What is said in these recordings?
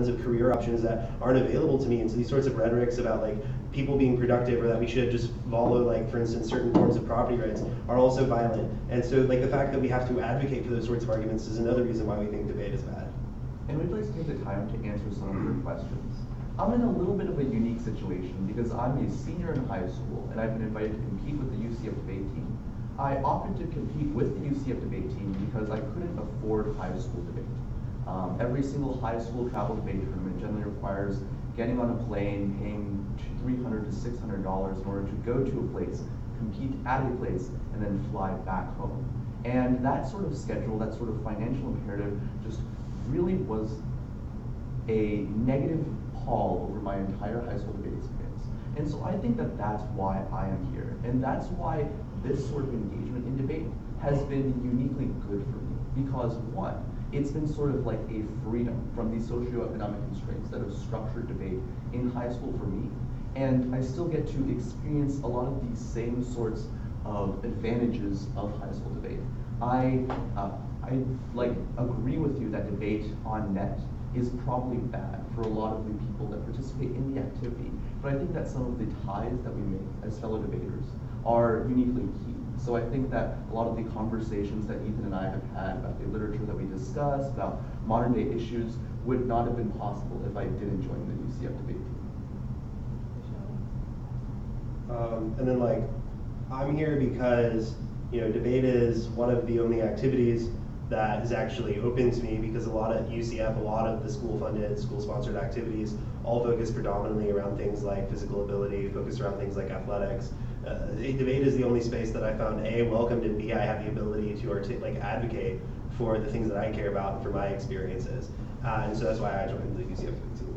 tons of career options that aren't available to me. And so these sorts of rhetorics about like people being productive or that we should just follow, like, for instance, certain forms of property rights are also violent. And so like the fact that we have to advocate for those sorts of arguments is another reason why we think debate is bad. And we'd like to take the time to answer some of your questions. I'm in a little bit of a unique situation because I'm a senior in high school and I've been invited to compete with the UCF debate team. I opted to compete with the UCF debate team because I couldn't afford high school debate. Every single high school travel debate tournament generally requires getting on a plane, paying $300 to $600 in order to go to a place, compete at a place, and then fly back home. And that sort of schedule, that sort of financial imperative just really was a negative pall over my entire high school debate experience. And so I think that that's why I am here. And that's why this sort of engagement in debate has been uniquely good for me. Because one, it's been sort of like a freedom from these socioeconomic constraints that have structured debate in high school for me. And I still get to experience a lot of these same sorts of advantages of high school debate. I like agree with you that debate on net is probably bad for a lot of the people that participate in the activity. But I think that some of the ties that we make as fellow debaters are uniquely key. So I think that a lot of the conversations that Ethan and I have had about the literature that we discussed, about modern day issues, would not have been possible if I didn't join the UCF debate team. And then like, I'm here because, you know, debate is one of the only activities that is actually open to me, because a lot of UCF, a lot of the school-funded, school-sponsored activities all focus predominantly around things like physical ability, focus around things like athletics. Debate is the only space that I found A, welcomed, and B, I have the ability to advocate for the things that I care about and for my experiences. And so that's why I joined the UCF team.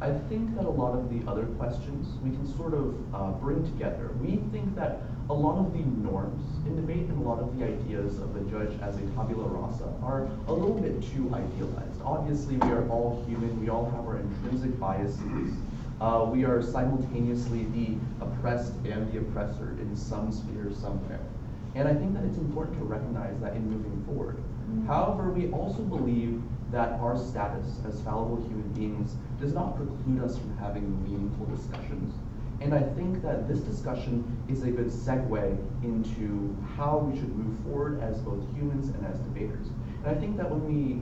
I think that a lot of the other questions we can sort of bring together. We think that a lot of the norms in debate and a lot of the ideas of the judge as a tabula rasa are a little bit too idealized. Obviously, we are all human. We all have our intrinsic biases. We are simultaneously the oppressed and the oppressor in some sphere somewhere. And I think that it's important to recognize that in moving forward. However, we also believe that our status as fallible human beings does not preclude us from having meaningful discussions. And I think that this discussion is a good segue into how we should move forward as both humans and as debaters. And I think that when we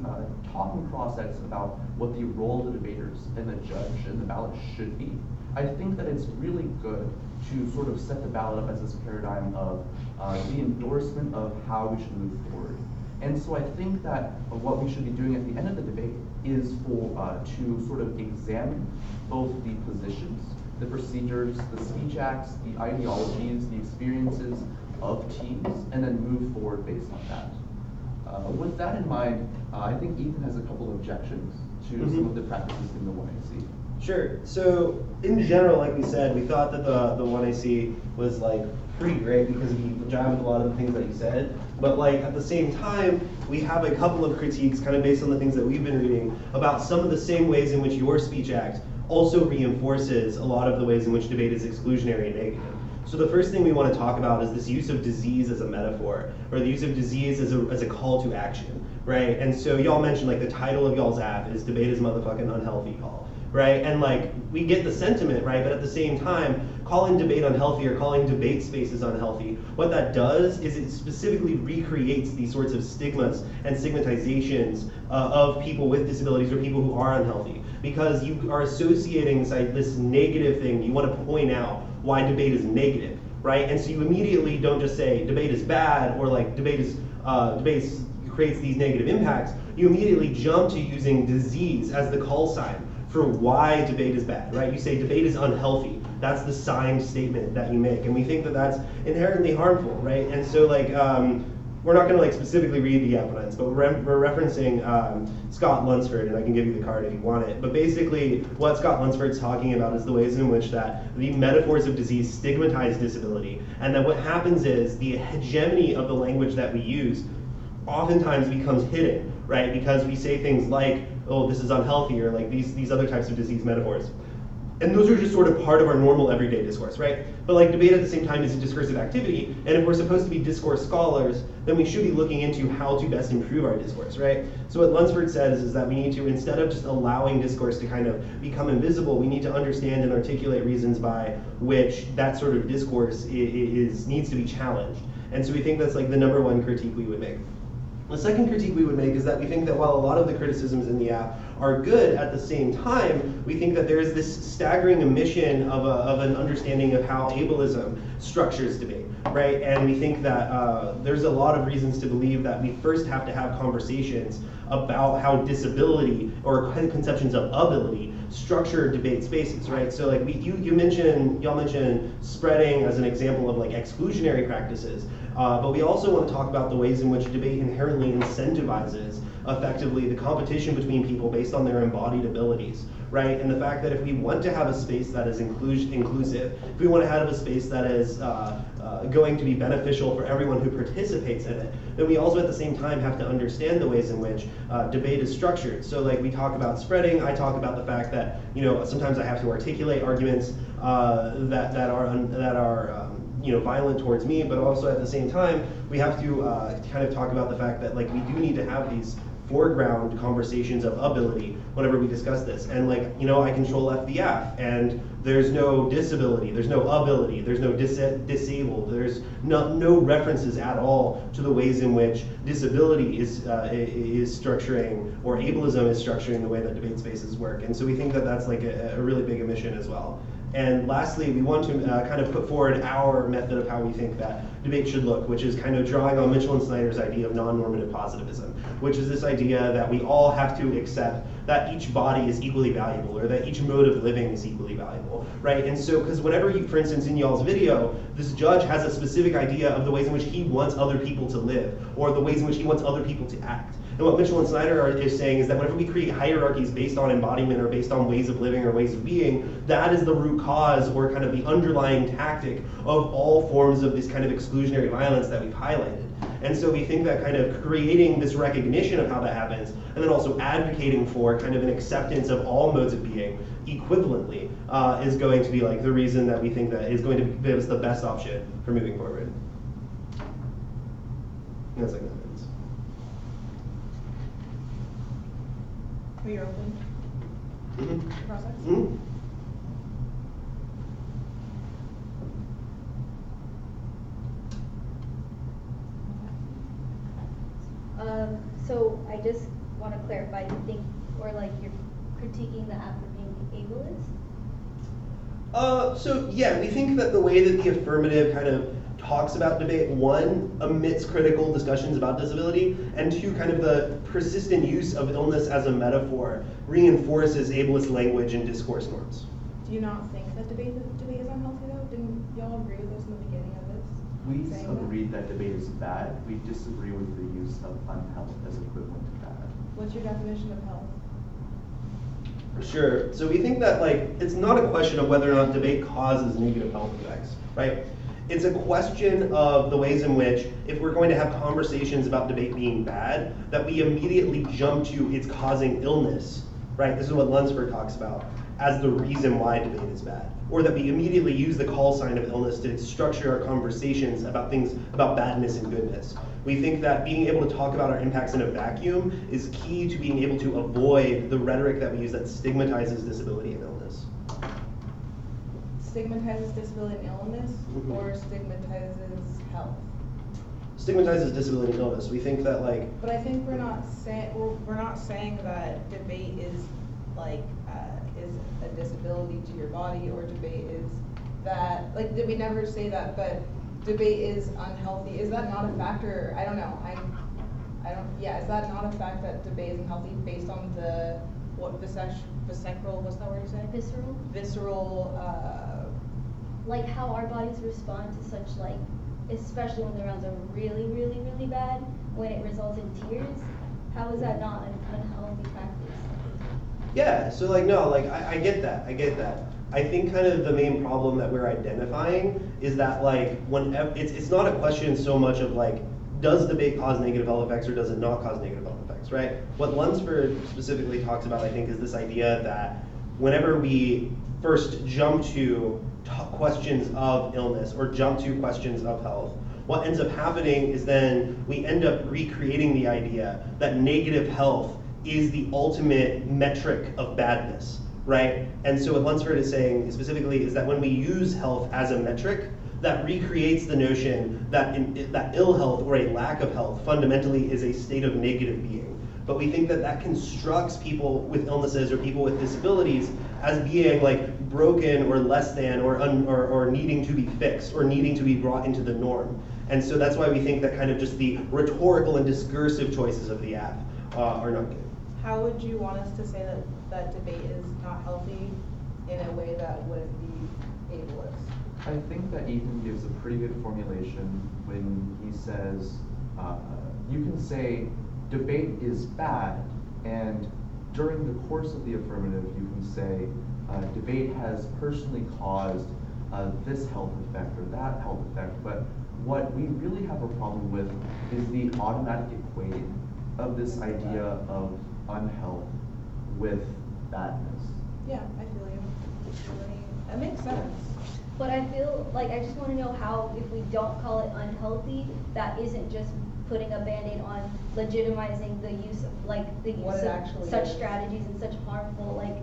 talk in cross-sects about what the role of the debaters and the judge and the ballot should be, I think that it's really good to sort of set the ballot up as this paradigm of the endorsement of how we should move forward. And so I think that what we should be doing at the end of the debate is to sort of examine both the positions, the procedures, the speech acts, the ideologies, the experiences of teams, and then move forward based on that. With that in mind, I think Ethan has a couple of objections to some of the practices in the 1AC. Sure. So in general, like we said, we thought that the 1AC was like pretty great because we jive with a lot of the things that you said. But like at the same time, we have a couple of critiques kind of based on the things that we've been reading about some of the same ways in which your speech act also reinforces a lot of the ways in which debate is exclusionary and negative. So the first thing we want to talk about is this use of disease as a metaphor, or the use of disease as a call to action, right? And so y'all mentioned like the title of y'all's app is Debate is Motherfucking Unhealthy Call, right? And like we get the sentiment, right? But at the same time, calling debate unhealthy or calling debate spaces unhealthy, what that does is it specifically recreates these sorts of stigmas and stigmatizations of people with disabilities or people who are unhealthy, because you are associating this negative thing. You want to point out why debate is negative, right? And so you immediately don't just say debate is bad or like debate creates these negative impacts. You immediately jump to using disease as the call sign for why debate is bad, right? You say debate is unhealthy. That's the signed statement that you make, and we think that that's inherently harmful, right? And so like, we're not gonna like specifically read the evidence, but we're referencing Scott Lunsford, and I can give you the card if you want it. But basically what Scott Lunsford's talking about is the ways in which that the metaphors of disease stigmatize disability, and that what happens is the hegemony of the language that we use oftentimes becomes hidden, right? Because we say things like, oh, this is unhealthy, or like these other types of disease metaphors. And those are just sort of part of our normal everyday discourse, right? But like debate at the same time is a discursive activity, and if we're supposed to be discourse scholars, then we should be looking into how to best improve our discourse, right? So what Lunsford says is that we need to, instead of just allowing discourse to kind of become invisible, we need to understand and articulate reasons by which that sort of discourse needs to be challenged. And so we think that's like the number one critique we would make. The second critique we would make is that we think that while a lot of the criticisms in the app are good, at the same time, we think that there is this staggering omission of an understanding of how ableism structures debate, right? And we think that there's a lot of reasons to believe that we first have to have conversations about how disability or conceptions of ability structure debate spaces, right? So like y'all mentioned spreading as an example of like exclusionary practices, but we also want to talk about the ways in which debate inherently incentivizes effectively the competition between people based on their embodied abilities, right? And the fact that if we want to have a space that is inclusive, if we want to have a space that is going to be beneficial for everyone who participates in it, then we also at the same time have to understand the ways in which debate is structured. So like we talk about spreading, I talk about the fact that, you know, sometimes I have to articulate arguments that are violent towards me, but also at the same time, we have to kind of talk about the fact that like we do need to have these foreground conversations of ability whenever we discuss this. And like, you know, I control FBF, and there's no disability, there's no ability, there's no disabled, there's no references at all to the ways in which disability is structuring, or ableism is structuring the way that debate spaces work. And so we think that that's like a really big omission as well. And lastly, we want to kind of put forward our method of how we think that debate should look, which is kind of drawing on Mitchell and Snyder's idea of non-normative positivism, which is this idea that we all have to accept that each body is equally valuable, or that each mode of living is equally valuable, right? And so, because whenever you, for instance, in y'all's video, this judge has a specific idea of the ways in which he wants other people to live, or the ways in which he wants other people to act. And what Mitchell and Snyder is saying is that whenever we create hierarchies based on embodiment or based on ways of living or ways of being, that is the root cause or kind of the underlying tactic of all forms of this kind of exclusionary violence that we've highlighted. And so we think that kind of creating this recognition of how that happens, and then also advocating for kind of an acceptance of all modes of being equivalently, is going to be like the reason that we think that is going to give us the best option for moving forward. And that's like that. Are you open to the process? Mm-hmm. So I just want to clarify, you think, or like you're critiquing the app for being ableist? So yeah, we think that the way that the affirmative kind of talks about debate, one, omits critical discussions about disability, and two, kind of the persistent use of illness as a metaphor reinforces ableist language and discourse norms. Do you not think that debate is unhealthy though? Didn't y'all agree with us in the beginning of this? We saying agreed that debate is bad. We disagree with the use of unhealth as equivalent to bad. What's your definition of health? Sure. So we think that like it's not a question of whether or not debate causes negative health effects, right? It's a question of the ways in which, if we're going to have conversations about debate being bad, that we immediately jump to it's causing illness, right? This is what Lunsford talks about as the reason why debate is bad. Or that we immediately use the call sign of illness to structure our conversations about things, about badness and goodness. We think that being able to talk about our impacts in a vacuum is key to being able to avoid the rhetoric that we use that stigmatizes disability and illness. Stigmatizes disability and illness, Mm-hmm. or stigmatizes health? Stigmatizes disability and illness. We think that like, But I think we're not saying that debate is like is a disability to your body, or debate is that, like, did we never say that? But debate is unhealthy. Is that not a factor? I don't know. I don't. Yeah, is that not a fact that debate is unhealthy based on the visceral? What's that word you say? Visceral? Visceral. Like how our bodies respond to such, like, especially when the rounds are really, really, really bad, when it results in tears. How is that not an unhealthy practice? yeah, so like, no, like, I get that. I think kind of the main problem that we're identifying is that like, it's not a question so much of like, does debate cause negative health effects or does it not cause negative health effects, right? What Lunsford specifically talks about, I think, is this idea that whenever we first jump to questions of illness or jump to questions of health. What ends up happening is then we end up recreating the idea that negative health is the ultimate metric of badness, right? And so what Lunsford is saying specifically is that when we use health as a metric, that recreates the notion that that ill health or a lack of health fundamentally is a state of negative being. But we think that that constructs people with illnesses or people with disabilities as being like broken or less than or needing to be fixed or needing to be brought into the norm. And so that's why we think that kind of just the rhetorical and discursive choices of the app are not good. How would you want us to say that debate is not healthy in a way that would be ableist? I think that Ethan gives a pretty good formulation when he says, you can say debate is bad, and during the course of the affirmative, you can say debate has personally caused this health effect or that health effect, but what we really have a problem with is the automatic equating of this idea of unhealth with badness. Yeah, I feel you. That makes sense. But I feel like I just want to know how, if we don't call it unhealthy, that isn't just putting a Band-Aid on legitimizing the use of such is. strategies and such harmful, like.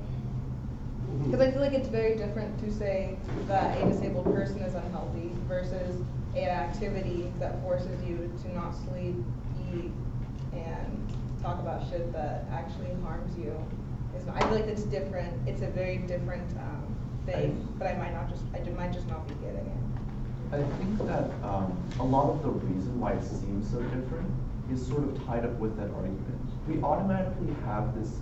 Because I feel like it's very different to say that a disabled person is unhealthy versus an activity that forces you to not sleep, eat, and talk about shit that actually harms you. I feel like it's different. It's a very different thing, but I might just not be getting it. I think that a lot of the reason why it seems so different is sort of tied up with that argument. We automatically have this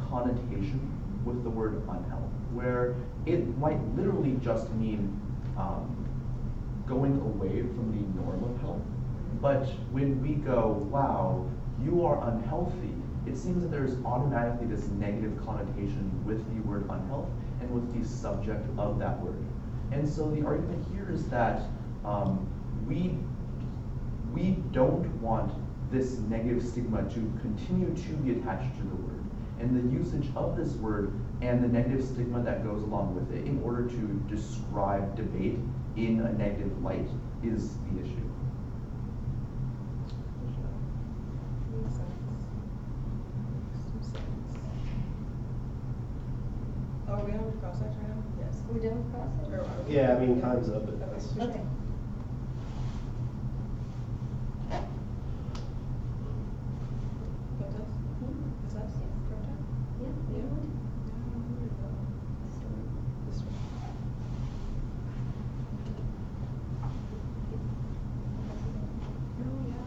connotation with the word unhealth, where it might literally just mean going away from the norm of health. But when we go, wow, you are unhealthy, it seems that there's automatically this negative connotation with the word unhealth and with the subject of that word. And so the argument here is that we don't want this negative stigma to continue to be attached to the word. And the usage of this word and the negative stigma that goes along with it in order to describe debate in a negative light is the issue. Makes sense. Makes sense. Oh, are we on the cross section right now? Yes. We're done with process? Or are we- Yeah, I mean, time's up, but that's. Okay. What's us? Is us? Pro time? Yeah, Yeah. yeah. This one. Oh, yeah.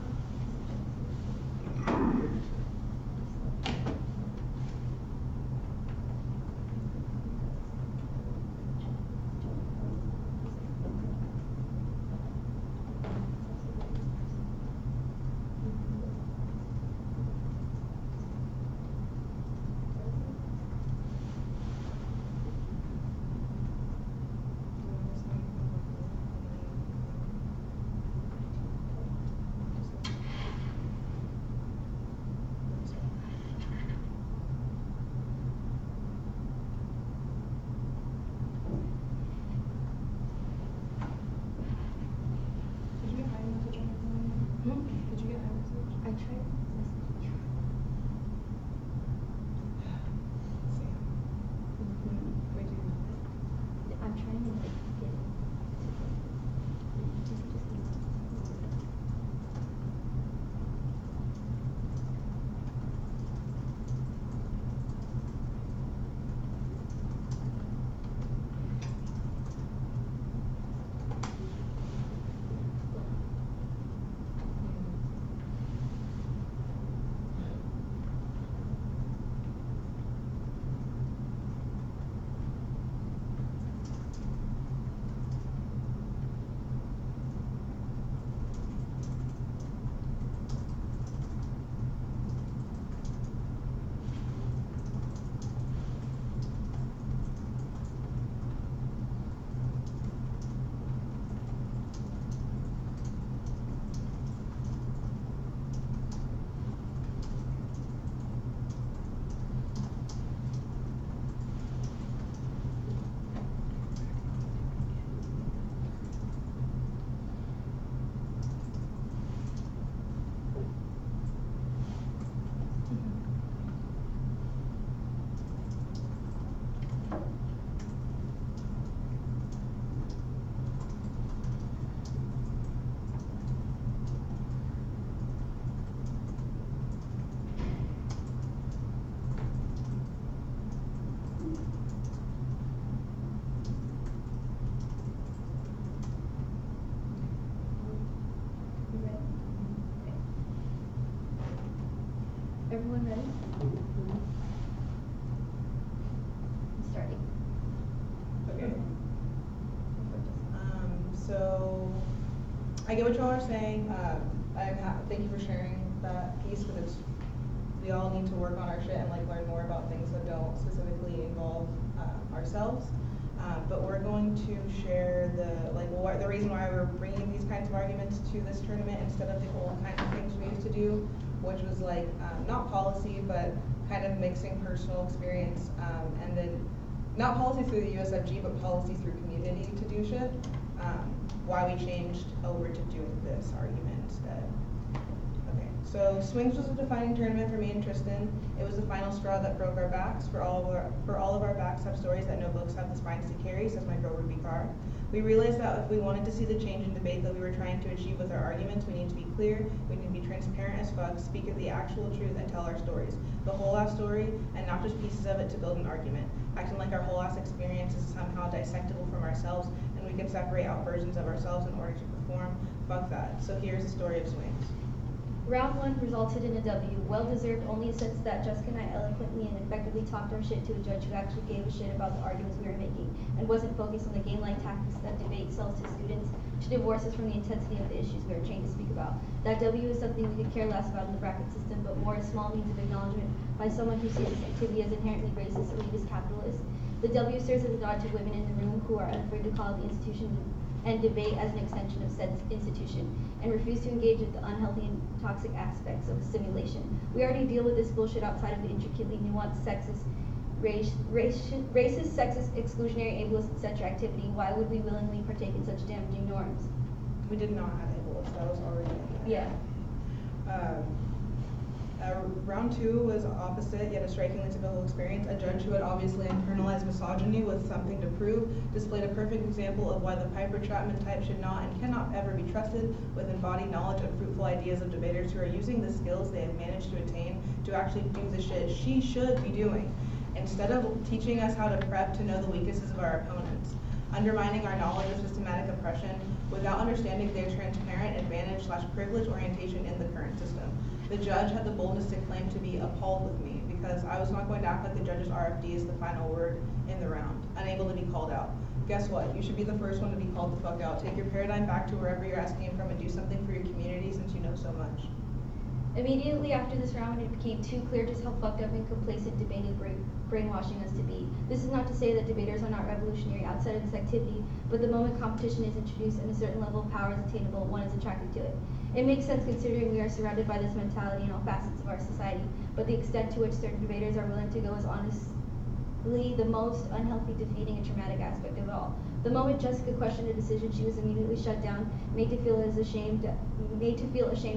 everyone ready? I'm starting. Okay. So, I get what y'all are saying. Thank you for sharing that piece, because we all need to work on our shit and like learn more about things that don't specifically involve ourselves. But we're going to share the reason why we're bringing these kinds of arguments to this tournament instead of the old kinds of things we used to do, which was like not policy, but kind of mixing personal experience and then not policy through the USFG, but policy through community to do shit. Why we changed over to doing this argument instead. Okay, so Swings was a defining tournament for me and Tristan. It was the final straw that broke our backs. For all of our backs have stories that no books have the spines to carry, says my girl Ruby Carr. We realized that if we wanted to see the change in debate that we were trying to achieve with our arguments, we need to be clear, we need to be transparent as fuck, speak of the actual truth, and tell our stories. The whole ass story, and not just pieces of it to build an argument. Acting like our whole ass experience is somehow dissectable from ourselves, and we can separate out versions of ourselves in order to perform. Fuck that. So here's the story of Swings. Round 1 resulted in a W, well-deserved only since that Jessica and I eloquently and effectively talked our shit to a judge who actually gave a shit about the arguments we were making and wasn't focused on the game-like tactics that debate sells to students to divorce us from the intensity of the issues we were trained to speak about. That W is something we could care less about in the bracket system, but more a small means of acknowledgement by someone who sees this activity as inherently racist, elitist, capitalist. The W serves as a nod to women in the room who are unafraid to call the institution and debate as an extension of said institution, and refuse to engage with the unhealthy and toxic aspects of simulation. We already deal with this bullshit outside of the intricately nuanced sexist, racist, sexist, exclusionary, ableist, etc. activity. Why would we willingly partake in such damaging norms? We did not have ableist, that was already in there. Yeah. Round 2 was opposite, yet a strikingly typical experience. A judge who had obviously internalized misogyny with something to prove displayed a perfect example of why the Piper Chapman type should not and cannot ever be trusted with embodied knowledge of fruitful ideas of debaters who are using the skills they have managed to attain to actually do the shit she should be doing, instead of teaching us how to prep to know the weaknesses of our opponents, undermining our knowledge of systematic oppression without understanding their transparent advantage/privilege orientation in the current system. The judge had the boldness to claim to be appalled with me because I was not going to act like the judge's RFD is the final word in the round, unable to be called out. Guess what? You should be the first one to be called the fuck out. Take your paradigm back to wherever your ass came from and do something for your community since you know so much. Immediately after this round, it became too clear just how fucked up and complacent debating brainwashing us to be. This is not to say that debaters are not revolutionary outside of this activity, but the moment competition is introduced and a certain level of power is attainable, one is attracted to it. It makes sense considering we are surrounded by this mentality in all facets of our society, but the extent to which certain debaters are willing to go is honestly the most unhealthy, defeating, and traumatic aspect of it all. The moment Jessica questioned a decision, she was immediately shut down, made to feel ashamed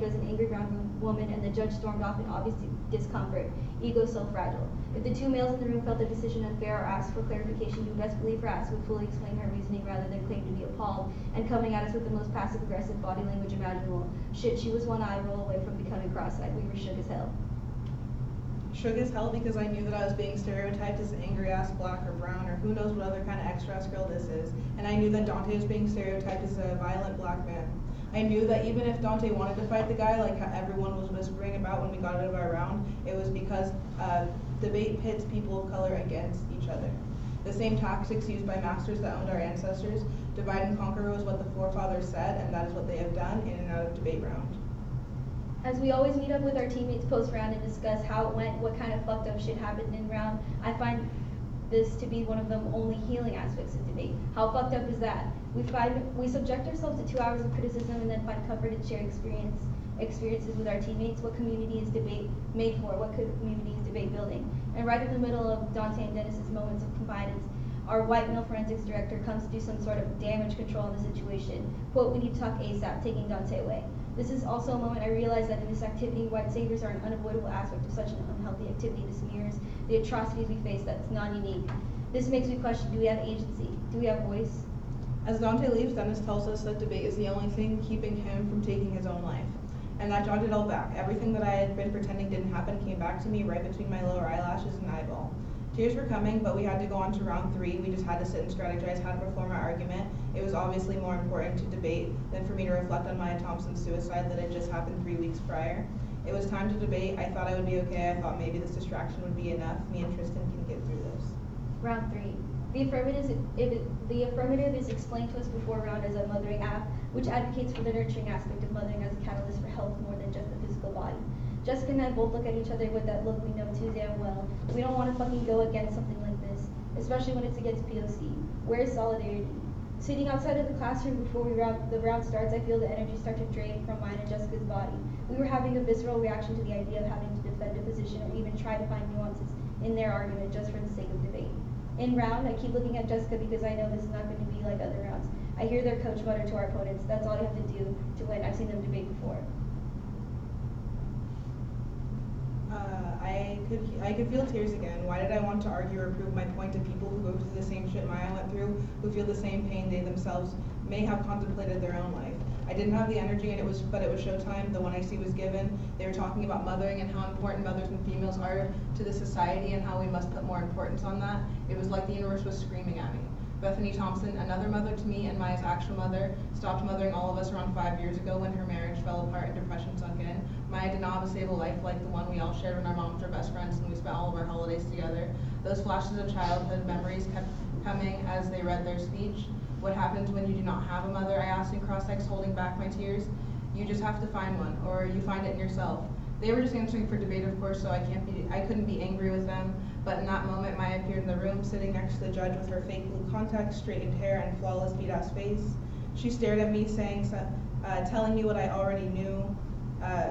as an angry brown woman, and the judge stormed off in obvious discomfort, ego so fragile. If the two males in the room felt the decision unfair or asked for clarification, you best believe her ass would fully explain her reasoning rather than claim to be appalled and coming at us with the most passive-aggressive body language imaginable. Shit, she was one eye roll away from becoming cross-eyed. We were shook as hell. Shook as hell because I knew that I was being stereotyped as an angry ass black or brown or who knows what other kind of extra girl this is, and I knew that Dante was being stereotyped as a violent black man. I knew that even if Dante wanted to fight the guy, like how everyone was whispering about when we got out of our round, it was because debate pits people of color against each other. The same tactics used by masters that owned our ancestors. Divide and conquer was what the forefathers said, and that is what they have done in and out of debate round. As we always meet up with our teammates post-round and discuss how it went, what kind of fucked up shit happened in round, I find this to be one of the only healing aspects of debate. How fucked up is that? We subject ourselves to 2 hours of criticism and then find comfort in sharing experiences with our teammates. What community is debate made for? What community is debate building? And right in the middle of Dante and Dennis's moments of confidence, our white male forensics director comes to do some sort of damage control in the situation. Quote, we need to talk ASAP, taking Dante away. This is also a moment I realized that in this activity, white saviors are an unavoidable aspect of such an unhealthy activity. This mirrors the atrocities we face that's non-unique. This makes me question, do we have agency? Do we have voice? As Dante leaves, Dennis tells us that debate is the only thing keeping him from taking his own life. And that jogged it all back. Everything that I had been pretending didn't happen came back to me right between my lower eyelashes and eyeball. Tears were coming, but we had to go on to round 3. We just had to sit and strategize how to perform our argument. It was obviously more important to debate than for me to reflect on Maya Thompson's suicide that had just happened 3 weeks prior. It was time to debate. I thought I would be okay. I thought maybe this distraction would be enough. Me and Tristan can get through this. Round 3. The affirmative is explained to us before round as a mothering app, which advocates for the nurturing aspect of mothering as a catalyst for health more than just the physical body. Jessica and I both look at each other with that look we know too damn well. We don't want to fucking go against something like this, especially when it's against POC. Where's solidarity? Sitting outside of the classroom before the round starts, I feel the energy start to drain from mine and Jessica's body. We were having a visceral reaction to the idea of having to defend a position or even try to find nuances in their argument just for the sake of debate. In round, I keep looking at Jessica because I know this is not going to be like other rounds. I hear their coach mutter to our opponents, "That's all you have to do to win." I've seen them debate before. I could feel tears again. Why did I want to argue or prove my point to people who go through the same shit Maya went through, who feel the same pain they themselves may have contemplated their own life? I didn't have the energy, but it was showtime. The one I see was given. They were talking about mothering and how important mothers and females are to the society and how we must put more importance on that. It was like the universe was screaming at me. Bethany Thompson, another mother to me and Maya's actual mother, stopped mothering all of us around 5 years ago when her marriage fell apart and depression sunk in. Maya did not have a stable life like the one we all shared when our moms were best friends and we spent all of our holidays together. Those flashes of childhood memories kept coming as they read their speech. What happens when you do not have a mother? I asked in cross-ex, holding back my tears. You just have to find one, or you find it in yourself. They were just answering for debate, of course, so I couldn't be angry with them. But in that moment, Maya appeared in the room, sitting next to the judge with her fake blue contacts, straightened hair, and flawless beat-ass face. She stared at me, telling me what I already knew.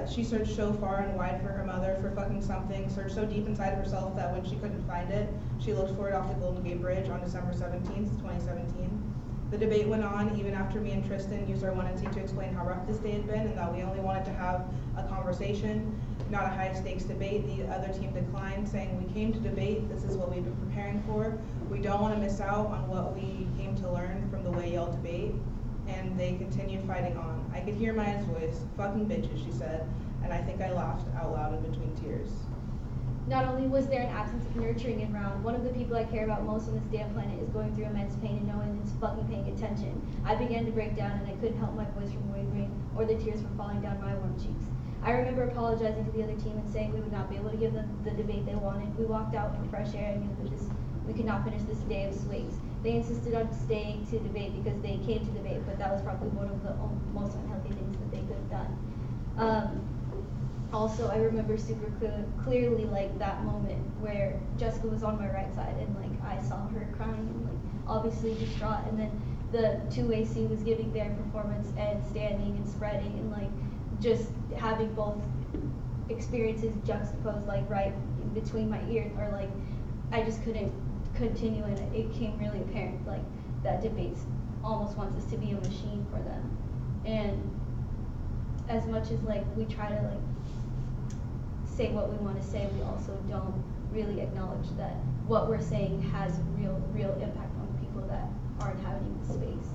She searched so far and wide for her mother, for fucking something, searched so deep inside of herself that when she couldn't find it, she looked for it off the Golden Gate Bridge on December 17th, 2017. The debate went on even after me and Tristan used our 1 and 2 to explain how rough this day had been and that we only wanted to have a conversation, not a high-stakes debate. The other team declined, saying, "We came to debate. This is what we've been preparing for. We don't want to miss out on what we came to learn from the way y'all debate." And they continued fighting on. I could hear Maya's voice. "Fucking bitches," she said, and I think I laughed out loud in between tears. Not only was there an absence of nurturing in round, one of the people I care about most on this damn planet is going through immense pain and no one is fucking paying attention. I began to break down and I couldn't help my voice from wavering or the tears from falling down my warm cheeks. I remember apologizing to the other team and saying we would not be able to give them the debate they wanted. We walked out for fresh air and knew that we could not finish this day of swings. They insisted on staying to debate because they came to debate, but that was probably one of the most unhealthy things that they could have done. Also, I remember super clearly like that moment where Jessica was on my right side and like I saw her crying and like obviously distraught, and then the 2AC was giving their performance and standing and spreading and like just having both experiences juxtaposed like right in between my ears, or like I just couldn't continue, and it became really apparent like that debate almost wants us to be a machine for them. And as much as like we try to like say what we want to say, we also don't really acknowledge that what we're saying has real impact on the people that are inhabiting the space.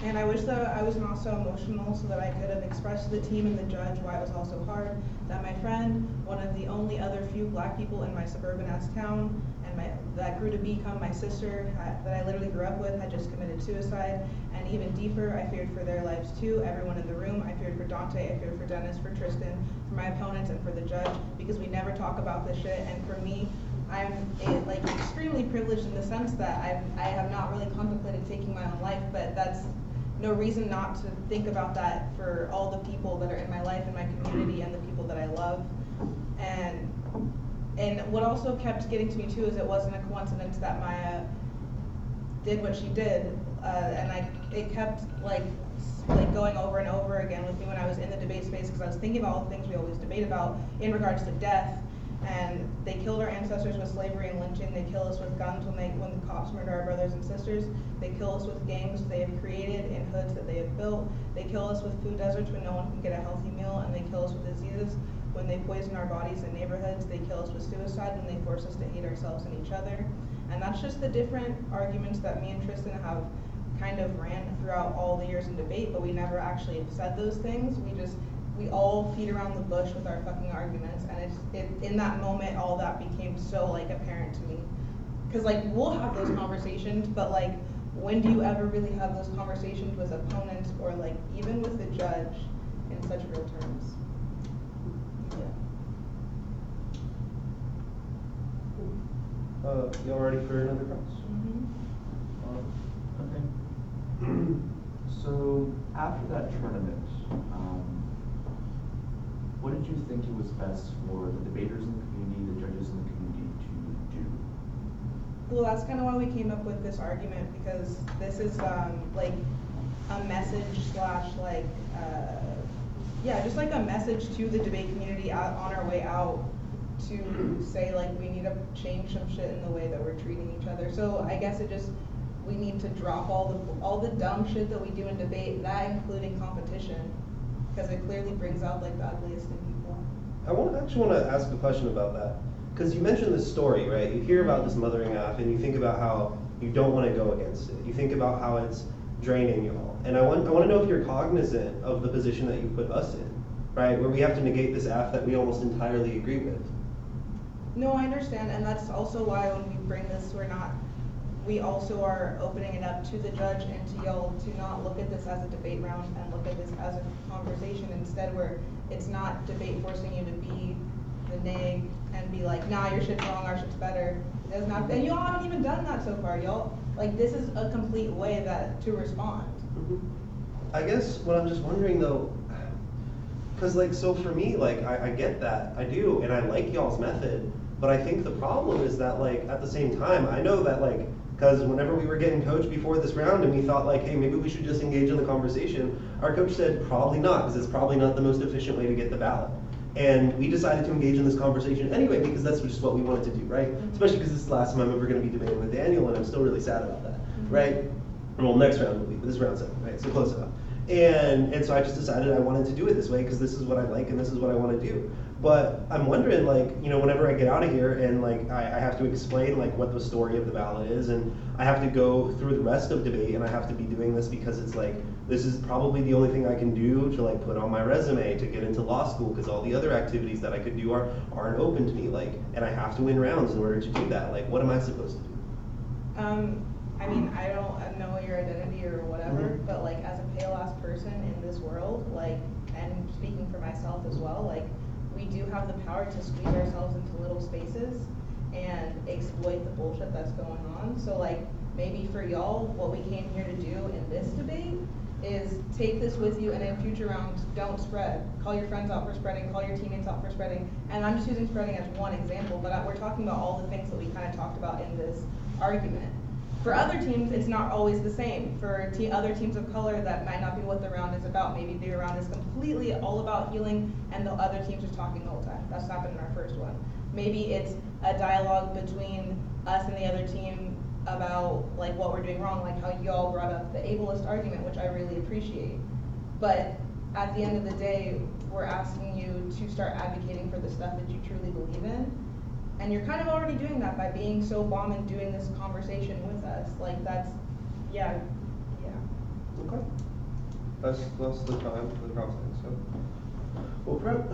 And I wish that I was not so emotional so that I could have expressed to the team and the judge why it was all so hard, that my friend, one of the only other few black people in my suburban-ass town, and that grew to become my sister, that I literally grew up with, had just committed suicide. And even deeper, I feared for their lives too. Everyone in the room. I feared for Dante, I feared for Dennis, for Tristan, for my opponents, and for the judge, because we never talk about this shit. And for me, I'm like extremely privileged in the sense that I have not really contemplated taking my own life, but that's no reason not to think about that for all the people that are in my life and my community and the people that I love. And what also kept getting to me too is it wasn't a coincidence that Maya did what she did, and it kept like going over and over again with me when I was in the debate space, because I was thinking about all the things we always debate about in regards to death. And they killed our ancestors with slavery and lynching. They kill us with guns when the cops murder our brothers and sisters. They kill us with gangs they have created in hoods that they have built. They kill us with food deserts when no one can get a healthy meal, and they kill us with diseases when they poison our bodies in neighborhoods. They kill us with suicide when they force us to hate ourselves and each other. And that's just the different arguments that me and Tristan have kind of ran throughout all the years in debate, but we never actually have said those things. We all feed around the bush with our fucking arguments, and in that moment, all that became so like apparent to me. Cause like we'll have those conversations, but like when do you ever really have those conversations with opponents or like even with the judge in such real terms? y'all ready for another cross? Okay. So after that tournament, what did you think it was best for the debaters in the community, the judges in the community to do? Well, that's kind of why we came up with this argument, because this is like a message slash like yeah, just like a message to the debate community on our way out to say like we need to change some shit in the way that we're treating each other. So I guess we need to drop all the dumb shit that we do in debate, that including competition, because it clearly brings out like the ugliest in people. I actually want to ask a question about that, because you mentioned this story, right? You hear about this mothering app and you think about how you don't want to go against it. You think about how it's draining you all. And I want to know if you're cognizant of the position that you put us in, right? Where we have to negate this app that we almost entirely agree with. No, I understand, and that's also why when we bring this, we also are opening it up to the judge and to y'all to not look at this as a debate round and look at this as a conversation instead, where it's not debate forcing you to be the neg and be like, nah, your shit's wrong, our shit's better. It's not, and y'all haven't even done that so far, y'all. Like, this is a complete way to respond. I guess what I'm just wondering though, because like, so for me, like, I get that, I do, and I like y'all's method, but I think the problem is that like, at the same time, I know that like, because whenever we were getting coached before this round and we thought like, hey, maybe we should just engage in the conversation, our coach said probably not, because it's probably not the most efficient way to get the ballot. And we decided to engage in this conversation anyway, because that's just what we wanted to do, right? Especially because this is the last time I'm ever going to be debating with Daniel, and I'm still really sad about that, right? Well, next round will be, but this is round 7, right? So close enough. And so I just decided I wanted to do it this way because this is what I like and this is what I want to do. But I'm wondering, like, you know, whenever I get out of here and like I have to explain like what the story of the ballot is, and I have to go through the rest of debate, and I have to be doing this because it's like, this is probably the only thing I can do to like put on my resume to get into law school, because all the other activities that I could do aren't open to me, like, and I have to win rounds in order to do that. Like, what am I supposed to do? I mean, I don't know your identity or whatever, but like as a pale ass person in this world, like, and speaking for myself as well, like, we do have the power to squeeze ourselves into little spaces and exploit the bullshit that's going on. So like, maybe for y'all, what we came here to do in this debate is take this with you, and in future rounds, don't spread. Call your friends out for spreading, call your teammates out for spreading. And I'm just using spreading as one example, but we're talking about all the things that we kind of talked about in this argument. For other teams, it's not always the same. For other teams of color, that might not be what the round is about. Maybe the round is completely all about healing, and the other team's just talking the whole time. That's happened in our first one. Maybe it's a dialogue between us and the other team about like what we're doing wrong, like how y'all brought up the ableist argument, which I really appreciate. But at the end of the day, we're asking you to start advocating for the stuff that you truly believe in. And you're kind of already doing that by being so bomb and doing this conversation with us. Like, that's, yeah. Okay. That's the time for the process. So, well, prep.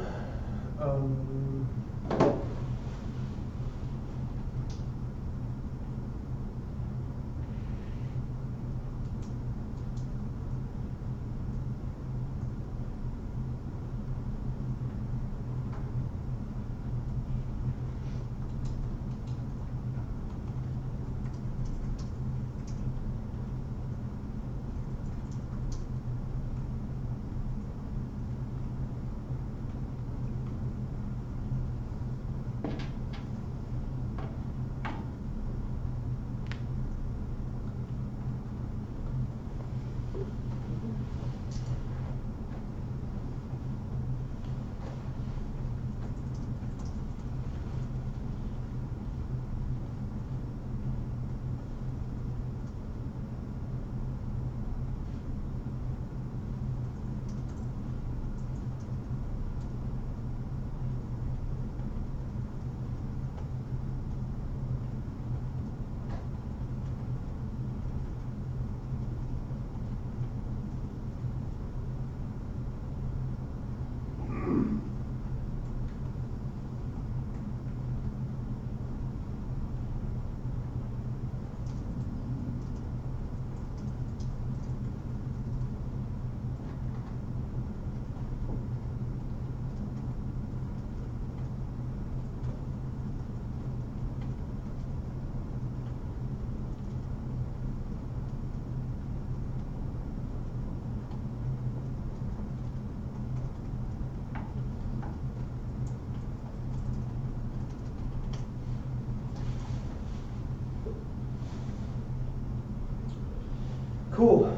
Cool.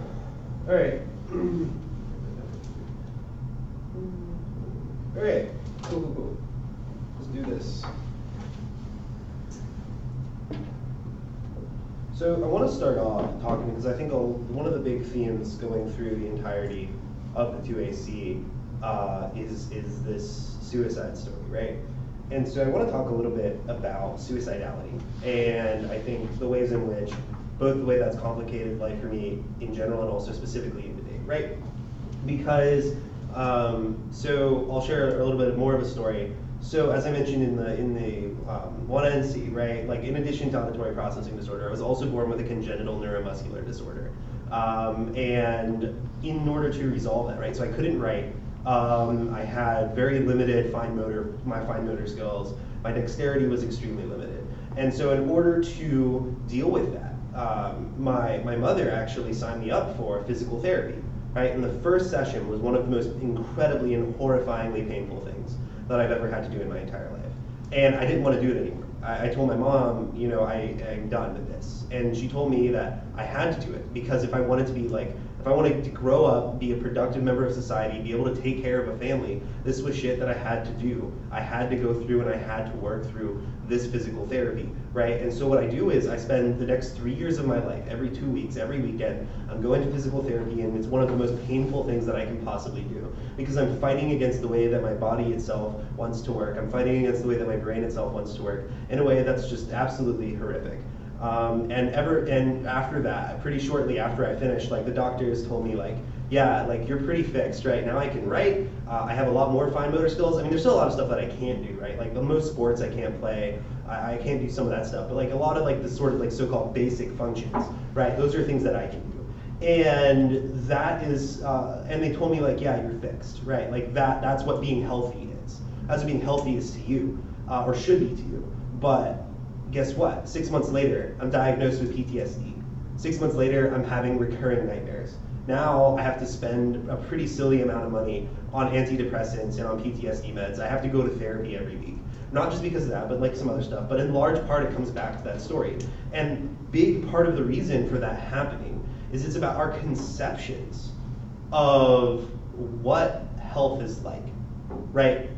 All right. All right. Cool. Let's do this. So I want to start off talking, because I think one of the big themes going through the entirety of the 2AC is this suicide story, right? And so I want to talk a little bit about suicidality, and I think the ways in which, both the way that's complicated life for me in general and also specifically in debate, right? Because, so I'll share a little bit more of a story. So as I mentioned in the 1NC, right, like in addition to auditory processing disorder, I was also born with a congenital neuromuscular disorder. And in order to resolve that, right, so I couldn't write. I had very limited fine motor skills. My dexterity was extremely limited. And so in order to deal with that, my mother actually signed me up for physical therapy, right? And the first session was one of the most incredibly and horrifyingly painful things that I've ever had to do in my entire life. And I didn't want to do it anymore. I told my mom, you know, I'm done with this. And she told me that I had to do it because if I wanted to grow up, be a productive member of society, be able to take care of a family, this was shit that I had to do. I had to go through and I had to work through this physical therapy, right? And so what I do is I spend the next 3 years of my life, every 2 weeks, every weekend, I'm going to physical therapy, and it's one of the most painful things that I can possibly do because I'm fighting against the way that my body itself wants to work. I'm fighting against the way that my brain itself wants to work in a way that's just absolutely horrific. And after that, pretty shortly after I finished, like the doctors told me like, yeah, like you're pretty fixed, right? Now I can write, I have a lot more fine motor skills. I mean, there's still a lot of stuff that I can't do, right? Like most sports I can't play, I can't do some of that stuff, but like a lot of like the sort of like so-called basic functions, right? Those are things that I can do. And that is, and they told me like, yeah, you're fixed, right? Like that's what being healthy is. That's what being healthy is to you, or should be to you. But guess what? 6 months later, I'm diagnosed with PTSD. 6 months later, I'm having recurring nightmares. Now I have to spend a pretty silly amount of money on antidepressants and on PTSD meds. I have to go to therapy every week. Not just because of that, but like some other stuff. But in large part, it comes back to that story. And big part of the reason for that happening is it's about our conceptions of what health is like, right?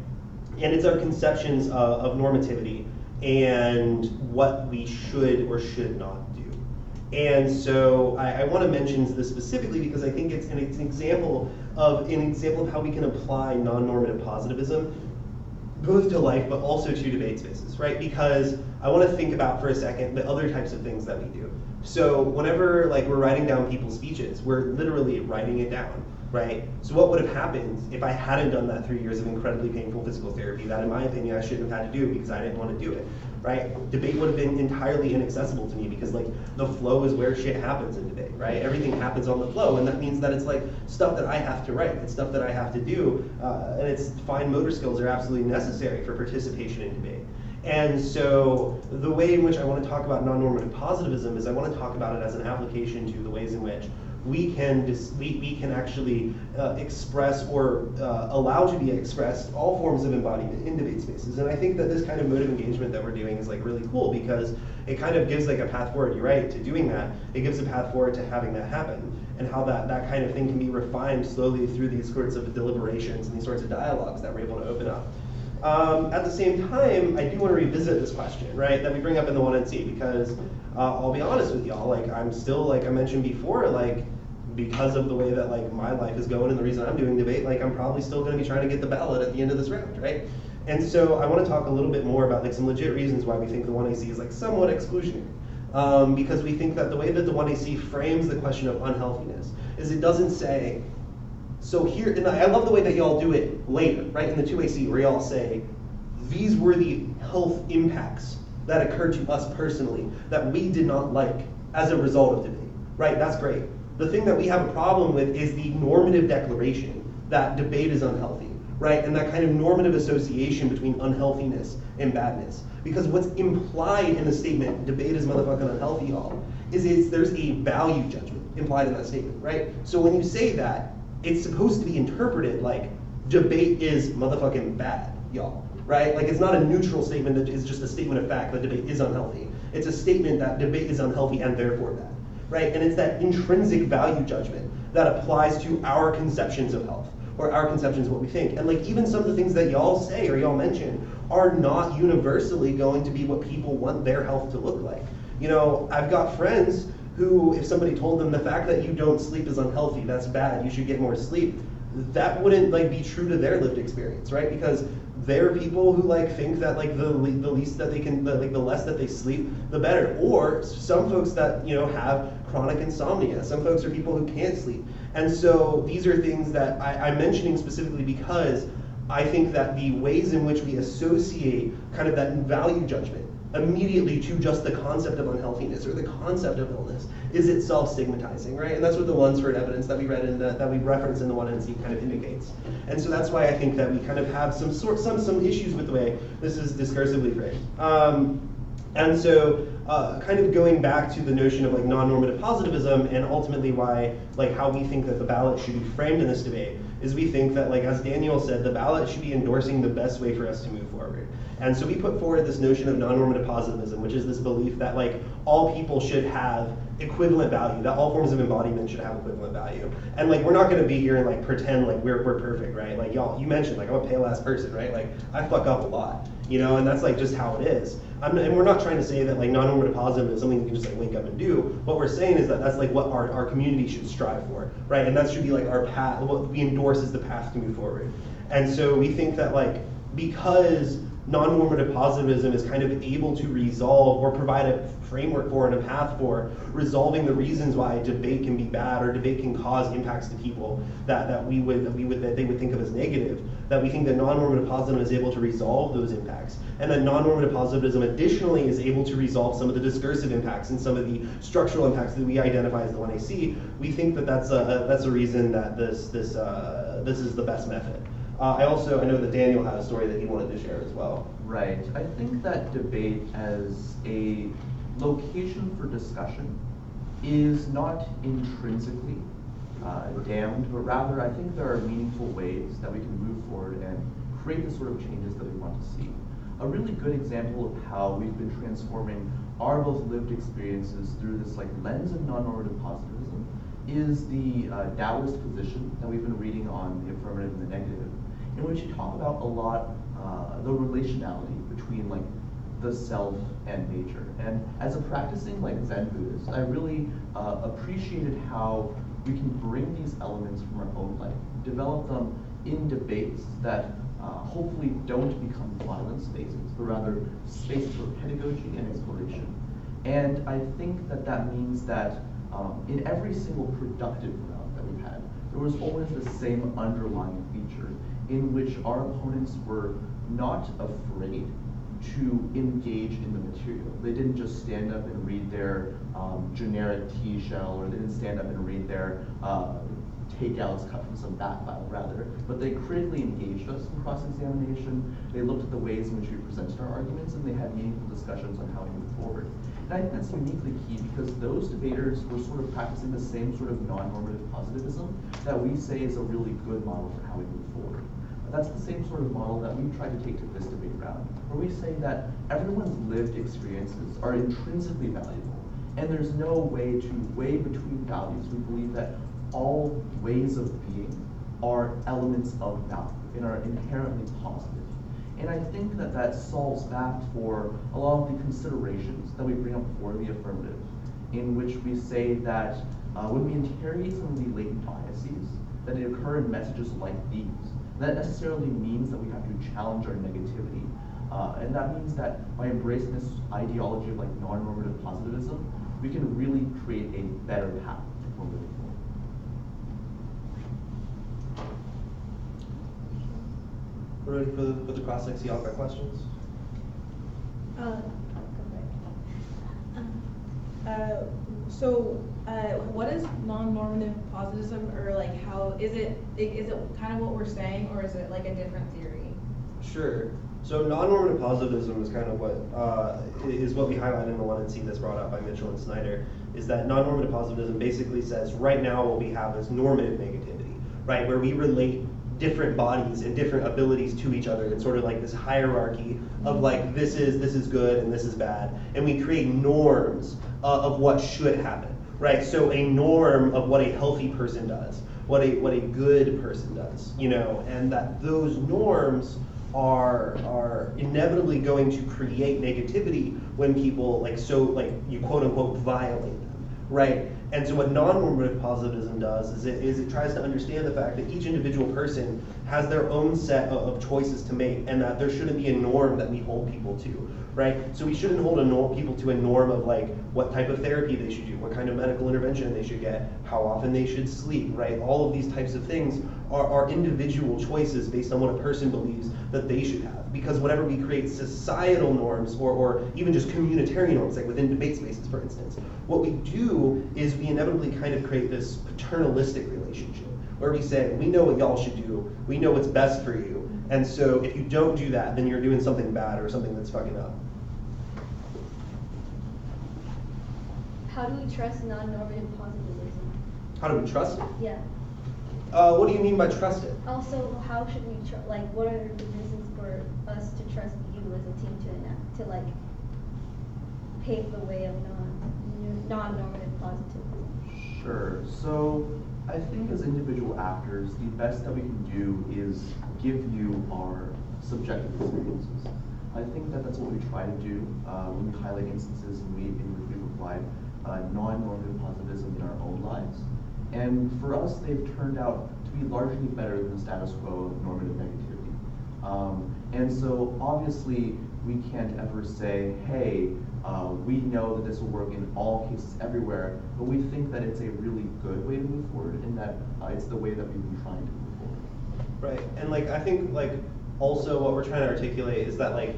And it's our conceptions of normativity and what we should or should not do. And so I want to mention this specifically because I think it's an example of how we can apply non-normative positivism both to life but also to debate spaces, right? Because I want to think about for a second the other types of things that we do. So whenever like we're writing down people's speeches, we're literally writing it down, right? So what would have happened if I hadn't done that 3 years of incredibly painful physical therapy that in my opinion I shouldn't have had to do because I didn't want to do it, right? Debate would have been entirely inaccessible to me because like the flow is where shit happens in debate, right? Everything happens on the flow, and that means that it's like stuff that I have to write, it's stuff that I have to do, and it's fine motor skills are absolutely necessary for participation in debate. And so the way in which I want to talk about non-normative positivism is I want to talk about it as an application to the ways in which we can actually express or allow to be expressed all forms of embodiment in debate spaces. And I think that this kind of mode of engagement that we're doing is like really cool because it kind of gives like a path forward, you're right, to doing that. It gives a path forward to having that happen and how that kind of thing can be refined slowly through these sorts of deliberations and these sorts of dialogues that we're able to open up. At the same time, I do want to revisit this question, right, that we bring up in the 1NC because I'll be honest with y'all, like I'm still, like I mentioned before, like because of the way that like my life is going and the reason I'm doing debate, like I'm probably still going to be trying to get the ballot at the end of this round, right? And so I want to talk a little bit more about like some legit reasons why we think the 1AC is like somewhat exclusionary. Because we think that the way that the 1AC frames the question of unhealthiness is it doesn't say, so here, and I love the way that y'all do it later, right, in the 2AC, where y'all say, these were the health impacts that occurred to us personally that we did not like as a result of debate, right? That's great. The thing that we have a problem with is the normative declaration that debate is unhealthy, right? And that kind of normative association between unhealthiness and badness. Because what's implied in the statement, debate is motherfucking unhealthy, y'all, is there's a value judgment implied in that statement, right? So when you say that, it's supposed to be interpreted like debate is motherfucking bad, y'all, right? Like it's not a neutral statement that is just a statement of fact that debate is unhealthy. It's a statement that debate is unhealthy and therefore bad. right? And it's that intrinsic value judgment that applies to our conceptions of health, or our conceptions of what we think. And like even some of the things that y'all say or y'all mention are not universally going to be what people want their health to look like. You know, I've got friends who, if somebody told them the fact that you don't sleep is unhealthy, that's bad, you should get more sleep, that wouldn't like be true to their lived experience, right? Because there are people who like think that like the least that they can, like the less that they sleep, the better. Or some folks that, you know, have chronic insomnia. Some folks are people who can't sleep. And so these are things that I'm mentioning specifically because I think that the ways in which we associate kind of that value judgment immediately to just the concept of unhealthiness or the concept of illness is itself stigmatizing, right? And that's what the Lunsford evidence that we read in that we reference in the 1NC kind of indicates. And so that's why I think that we kind of have some issues with the way this is discursively framed. And so kind of going back to the notion of like non-normative positivism and ultimately why, like how we think that the ballot should be framed in this debate is we think that, like as Daniel said, the ballot should be endorsing the best way for us to move forward. And so we put forward this notion of non-normative positivism, which is this belief that like all people should have equivalent value, that all forms of embodiment should have equivalent value. And like we're not gonna be here and like pretend like we're perfect, right? Like y'all, you mentioned like I'm a pale ass person, right? Like I fuck up a lot, you know, and that's like just how it is. And we're not trying to say that like non-normative positivism is something you can just like wake up and do. What we're saying is that that's like what our community should strive for, right? And that should be like our path, what we endorse as the path to move forward. And so we think that like, because non-normative positivism is kind of able to resolve or provide a framework for and a path for resolving the reasons why debate can be bad or debate can cause impacts to people that they would think of as negative, that we think that non-normative positivism is able to resolve those impacts, and that non-normative positivism additionally is able to resolve some of the discursive impacts and some of the structural impacts that we identify as the 1AC. We think that that's a reason that this is the best method. I know that Daniel had a story that he wanted to share as well. Right. I think that debate as a location for discussion is not intrinsically damned, but rather I think there are meaningful ways that we can move forward and create the sort of changes that we want to see. A really good example of how we've been transforming our both lived experiences through this like lens of non-normative positivism is the Taoist position that we've been reading on the affirmative and the negative, in which you talk about a lot the relationality between like the self and nature. And as a practicing like Zen Buddhist, I really appreciated how we can bring these elements from our own life, develop them in debates that hopefully don't become violent spaces, but rather spaces for pedagogy and exploration. And I think that that means that in every single productive round that we've had, there was always the same underlying feature in which our opponents were not afraid to engage in the material. They didn't just stand up and read their generic tea shell, or they didn't stand up and read their takeouts cut from some back file, rather, but they critically engaged us in cross-examination. They looked at the ways in which we presented our arguments, and they had meaningful discussions on how we move forward. And I think that's uniquely key because those debaters were sort of practicing the same sort of non-normative positivism that we say is a really good model for how we move forward. That's the same sort of model that we try to take to this debate round, where we say that everyone's lived experiences are intrinsically valuable, and there's no way to weigh between values. We believe that all ways of being are elements of value and are inherently positive. And I think that that solves back for a lot of the considerations that we bring up for the affirmative, in which we say that when we interrogate some of the latent biases, that they occur in messages like these. That necessarily means that we have to challenge our negativity. And that means that by embracing this ideology of like non-normative positivism, we can really create a better path for moving forward. We're ready for the cross-section. Y'all got questions? What is non-normative positivism, or like how is it kind of what we're saying, or is it like a different theory? Sure. So non-normative positivism is kind of what we highlight in the 1NC that's brought up by Mitchell and Snyder, is that non-normative positivism basically says right now what we have is normative negativity, right? Where we relate different bodies and different abilities to each other in sort of like this hierarchy of like this is good and this is bad, and we create norms of what should happen, right? So a norm of what a healthy person does, what a good person does, you know, and that those norms are inevitably going to create negativity when people you quote unquote violate them, right? And so what non-normative positivism does is it tries to understand the fact that each individual person has their own set of choices to make, and that there shouldn't be a norm that we hold people to, right? So we shouldn't hold people to a norm of like what type of therapy they should do, what kind of medical intervention they should get, how often they should sleep, right? All of these types of things are individual choices based on what a person believes that they should have. Because whenever we create societal norms or even just communitarian norms, like within debate spaces, for instance, what we do is we inevitably kind of create this paternalistic relationship where we say, we know what y'all should do, we know what's best for you, and so if you don't do that, then you're doing something bad or something that's fucking up. How do we trust non-normative positivism? How do we trust it? Yeah. What do you mean by trust it? Also, how should we what are the reasons for us to trust you as a team to like pave the way of non-normative positivism? Sure. So I think as individual actors, the best that we can do is give you our subjective experiences. I think that that's what we try to do when we highlight instances in which we've applied non-normative positivism in our own lives. And for us, they've turned out to be largely better than the status quo of normative negativity. And so obviously, we can't ever say, hey, we know that this will work in all cases everywhere, but we think that it's a really good way to move forward, and that it's the way that we've been trying to move forward. Right, and I think also what we're trying to articulate is that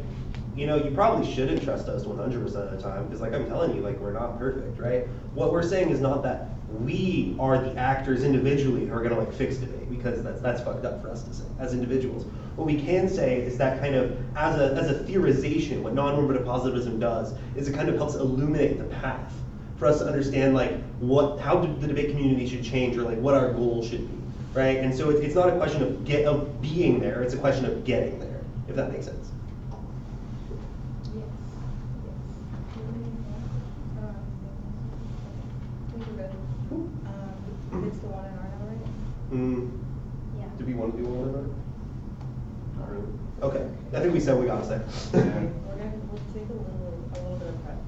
you probably shouldn't trust us 100% of the time, because I'm telling you, we're not perfect, right? What we're saying is not that we are the actors individually who are going to fix debate, because that's fucked up for us to say as individuals. What we can say is that kind of as a theorization, what non-normative positivism does is it kind of helps illuminate the path for us to understand how the debate community should change, or what our goal should be, right? And so it's not a question of being there; it's a question of getting there, if that makes sense. It's the one in our number, Yeah. Do we want to do one another? Not really. Okay, I think we said we got to say. we'll take a little bit of prep.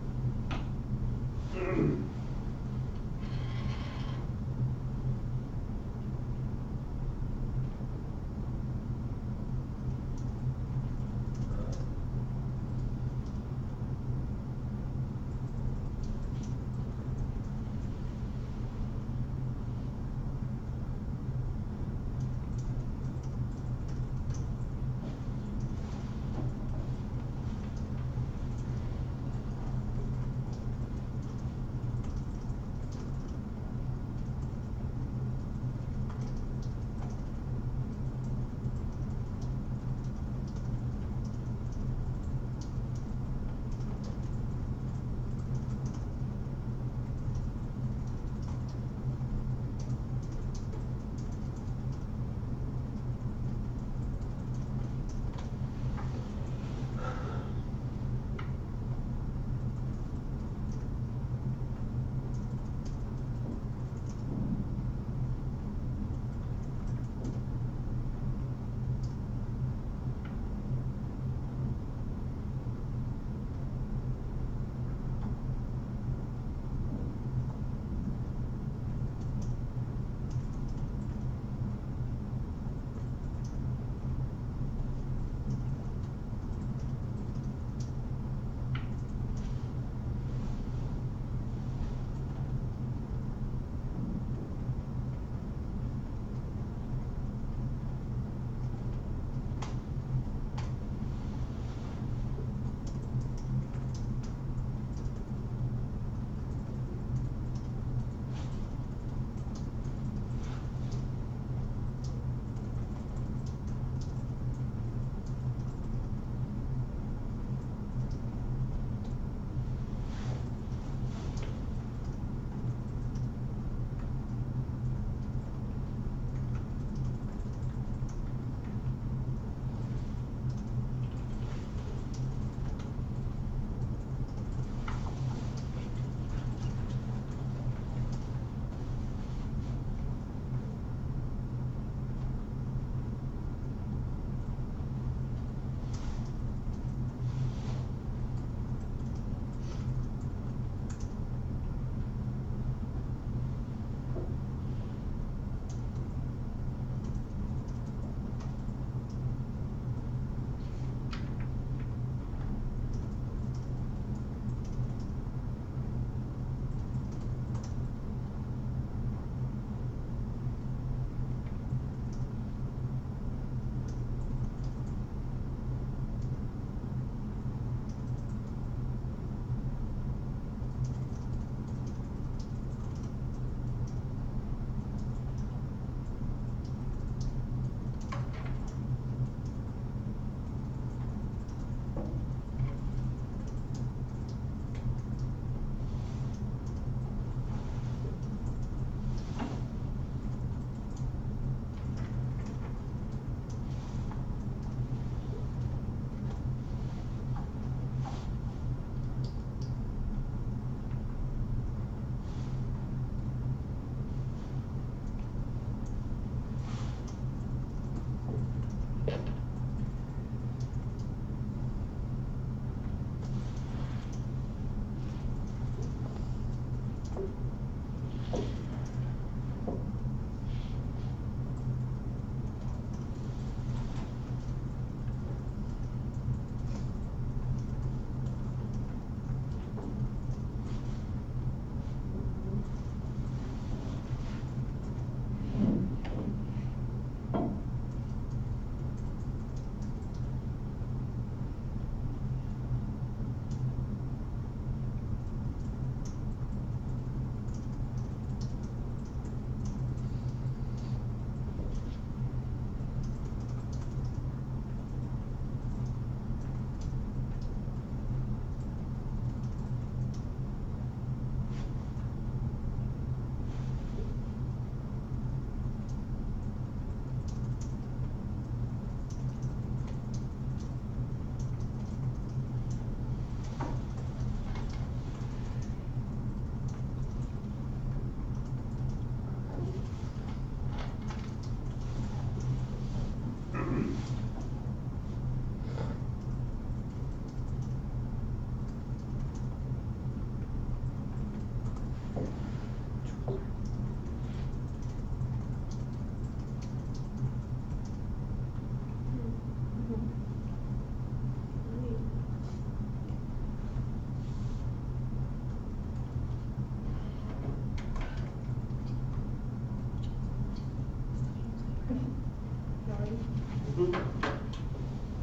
Mhm.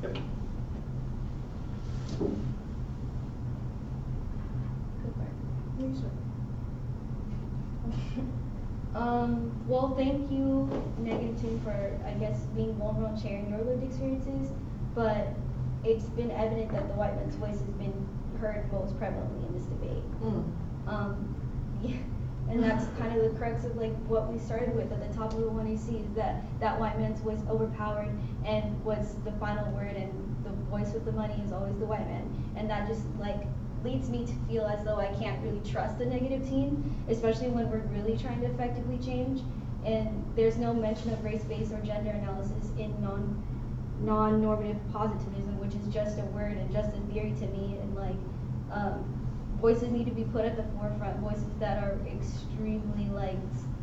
Yep. Well, thank you, Negative Team, for, I guess, being vulnerable and sharing your lived experiences, but it's been evident that the white man's voice has been heard most prevalently in this debate. Yeah, and that's kind of the crux of like what we started with at the top of the 1AC, is that white man's voice overpowered and was the final word, and the voice with the money is always the white man, and that just like leads me to feel as though I can't really trust the negative team, especially when we're really trying to effectively change. And there's no mention of race-based or gender analysis in non-normative positivism, which is just a word and just a theory to me. And like, voices need to be put at the forefront, voices that are extremely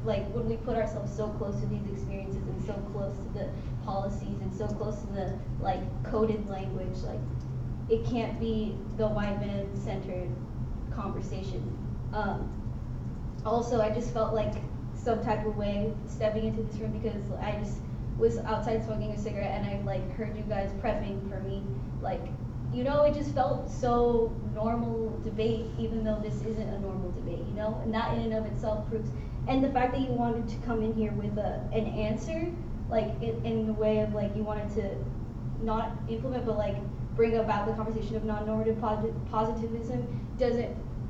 like when we put ourselves so close to these experiences and so close to the policies and so close to the like coded language, like it can't be the white man centered conversation. Also, I just felt like some type of way stepping into this room because I just was outside smoking a cigarette and I like heard you guys prepping for me, like, you know, it just felt so normal debate, even though this isn't a normal debate, you know, and that in and of itself proves. And the fact that you wanted to come in here with an answer, like in the way of like you wanted to not implement but like bring about the conversation of non-normative positivism,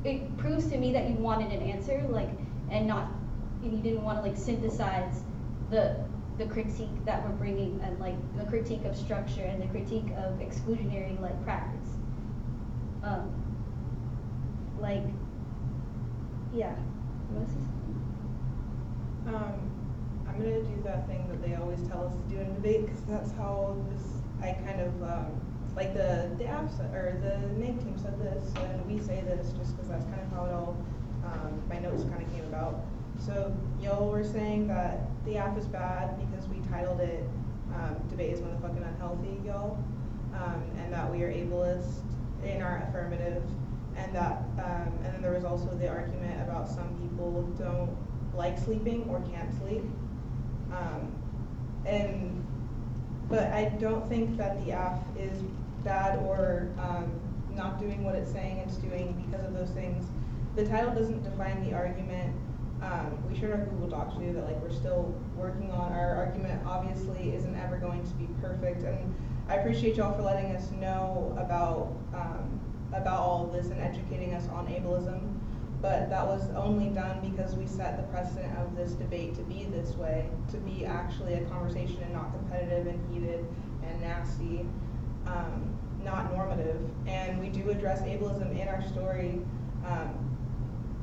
it proves to me that you wanted an answer, like, and you didn't want to like synthesize the critique that we're bringing, and like the critique of structure and the critique of exclusionary like practice. Like, yeah. I'm gonna do that thing that they always tell us to do in debate, because that's how I kind of, like the app or the Nave team said this, and we say this just because that's kind of how it all, my notes kind of came about. So y'all were saying that the app is bad because we titled it, debate is motherfucking unhealthy, y'all, and that we are ableist in our affirmative, and that, and then there was also the argument about some people don't like sleeping or can't sleep. But I don't think that the app is bad or not doing what it's saying it's doing because of those things. The title doesn't define the argument. We shared our Google Docs too that like we're still working on. Our argument obviously isn't ever going to be perfect, and I appreciate y'all for letting us know about all of this and educating us on ableism. But that was only done because we set the precedent of this debate to be this way, to be actually a conversation and not competitive and heated and nasty, not normative. And we do address ableism in our story.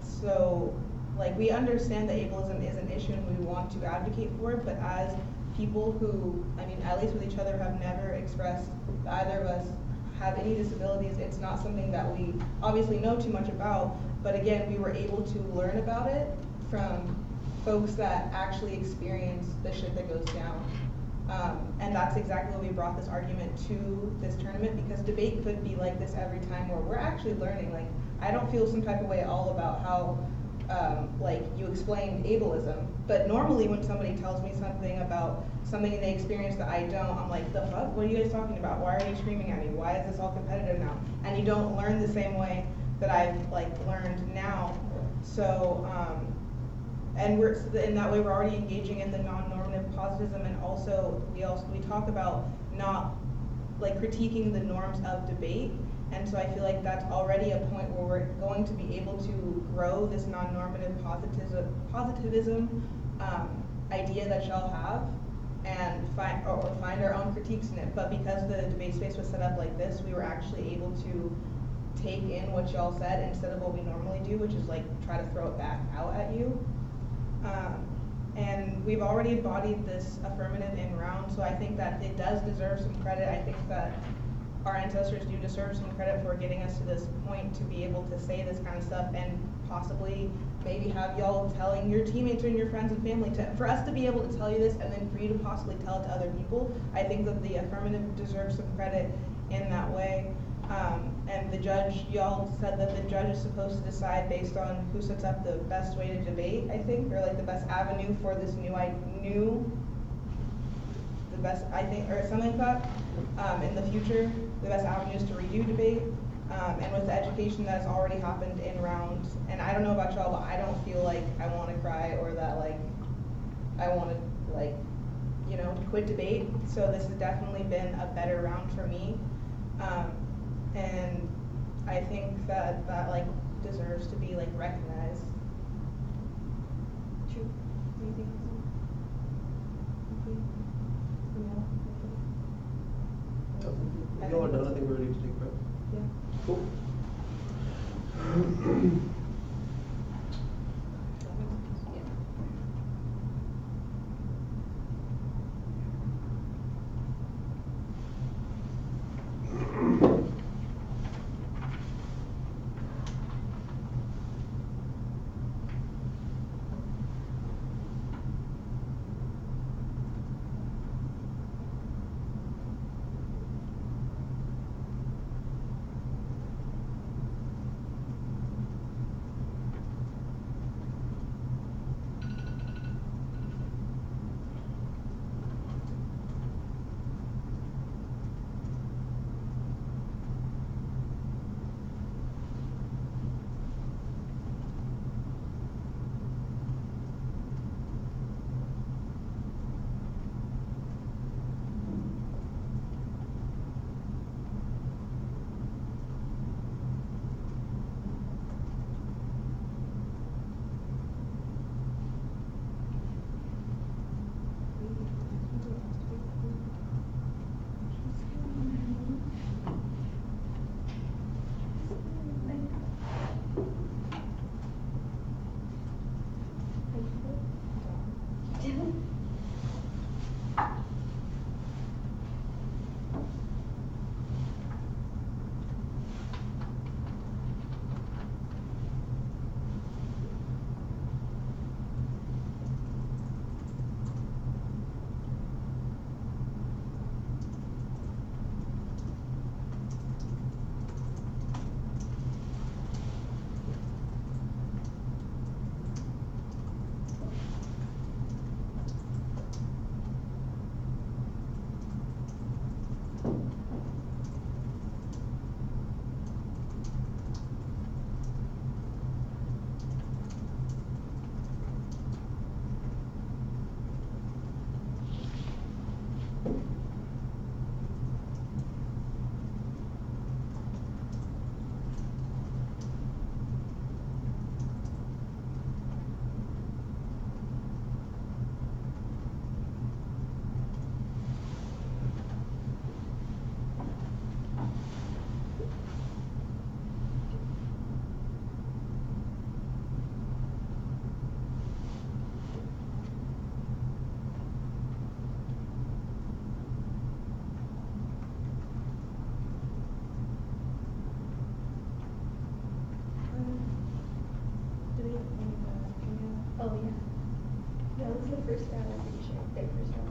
So like we understand that ableism is an issue and we want to advocate for it, but as people who, I mean, at least with each other, have never expressed that either of us have any disabilities, it's not something that we obviously know too much about. But again, we were able to learn about it from folks that actually experience the shit that goes down. And that's exactly why we brought this argument to this tournament, because debate could be like this every time where we're actually learning. Like, I don't feel some type of way at all about how like you explained ableism, but normally when somebody tells me something about something they experience that I don't, I'm like, the fuck, what are you guys talking about? Why are you screaming at me? Why is this all competitive now? And you don't learn the same way that I've like learned now. So, and we're in that way we're already engaging in the non-normative positivism, and also we talk about not like critiquing the norms of debate. And so I feel like that's already a point where we're going to be able to grow this non-normative positivism idea that y'all have, and find our own critiques in it. But because the debate space was set up like this, we were actually able to take in what y'all said instead of what we normally do, which is like try to throw it back out at you. And we've already embodied this affirmative in round, so I think that it does deserve some credit. I think that our ancestors do deserve some credit for getting us to this point to be able to say this kind of stuff and possibly maybe have y'all telling your teammates and your friends and family for us to be able to tell you this and then for you to possibly tell it to other people. I think that the affirmative deserves some credit in that way. And the judge, y'all said that the judge is supposed to decide based on who sets up the best way to debate, I think, or like the best avenue for this the best, I think, or something like that, in the future, the best avenues to redo debate. And with the education that's already happened in rounds, and I don't know about y'all, but I don't feel like I want to cry or that like I want to like, you know, quit debate. So this has definitely been a better round for me. And I think that like deserves to be like recognized. True. Anything else? Okay. If y'all are done, I think we're ready to take a break. Yeah. Cool. Oh yeah. That was the first round, I'm pretty sure. Their first round.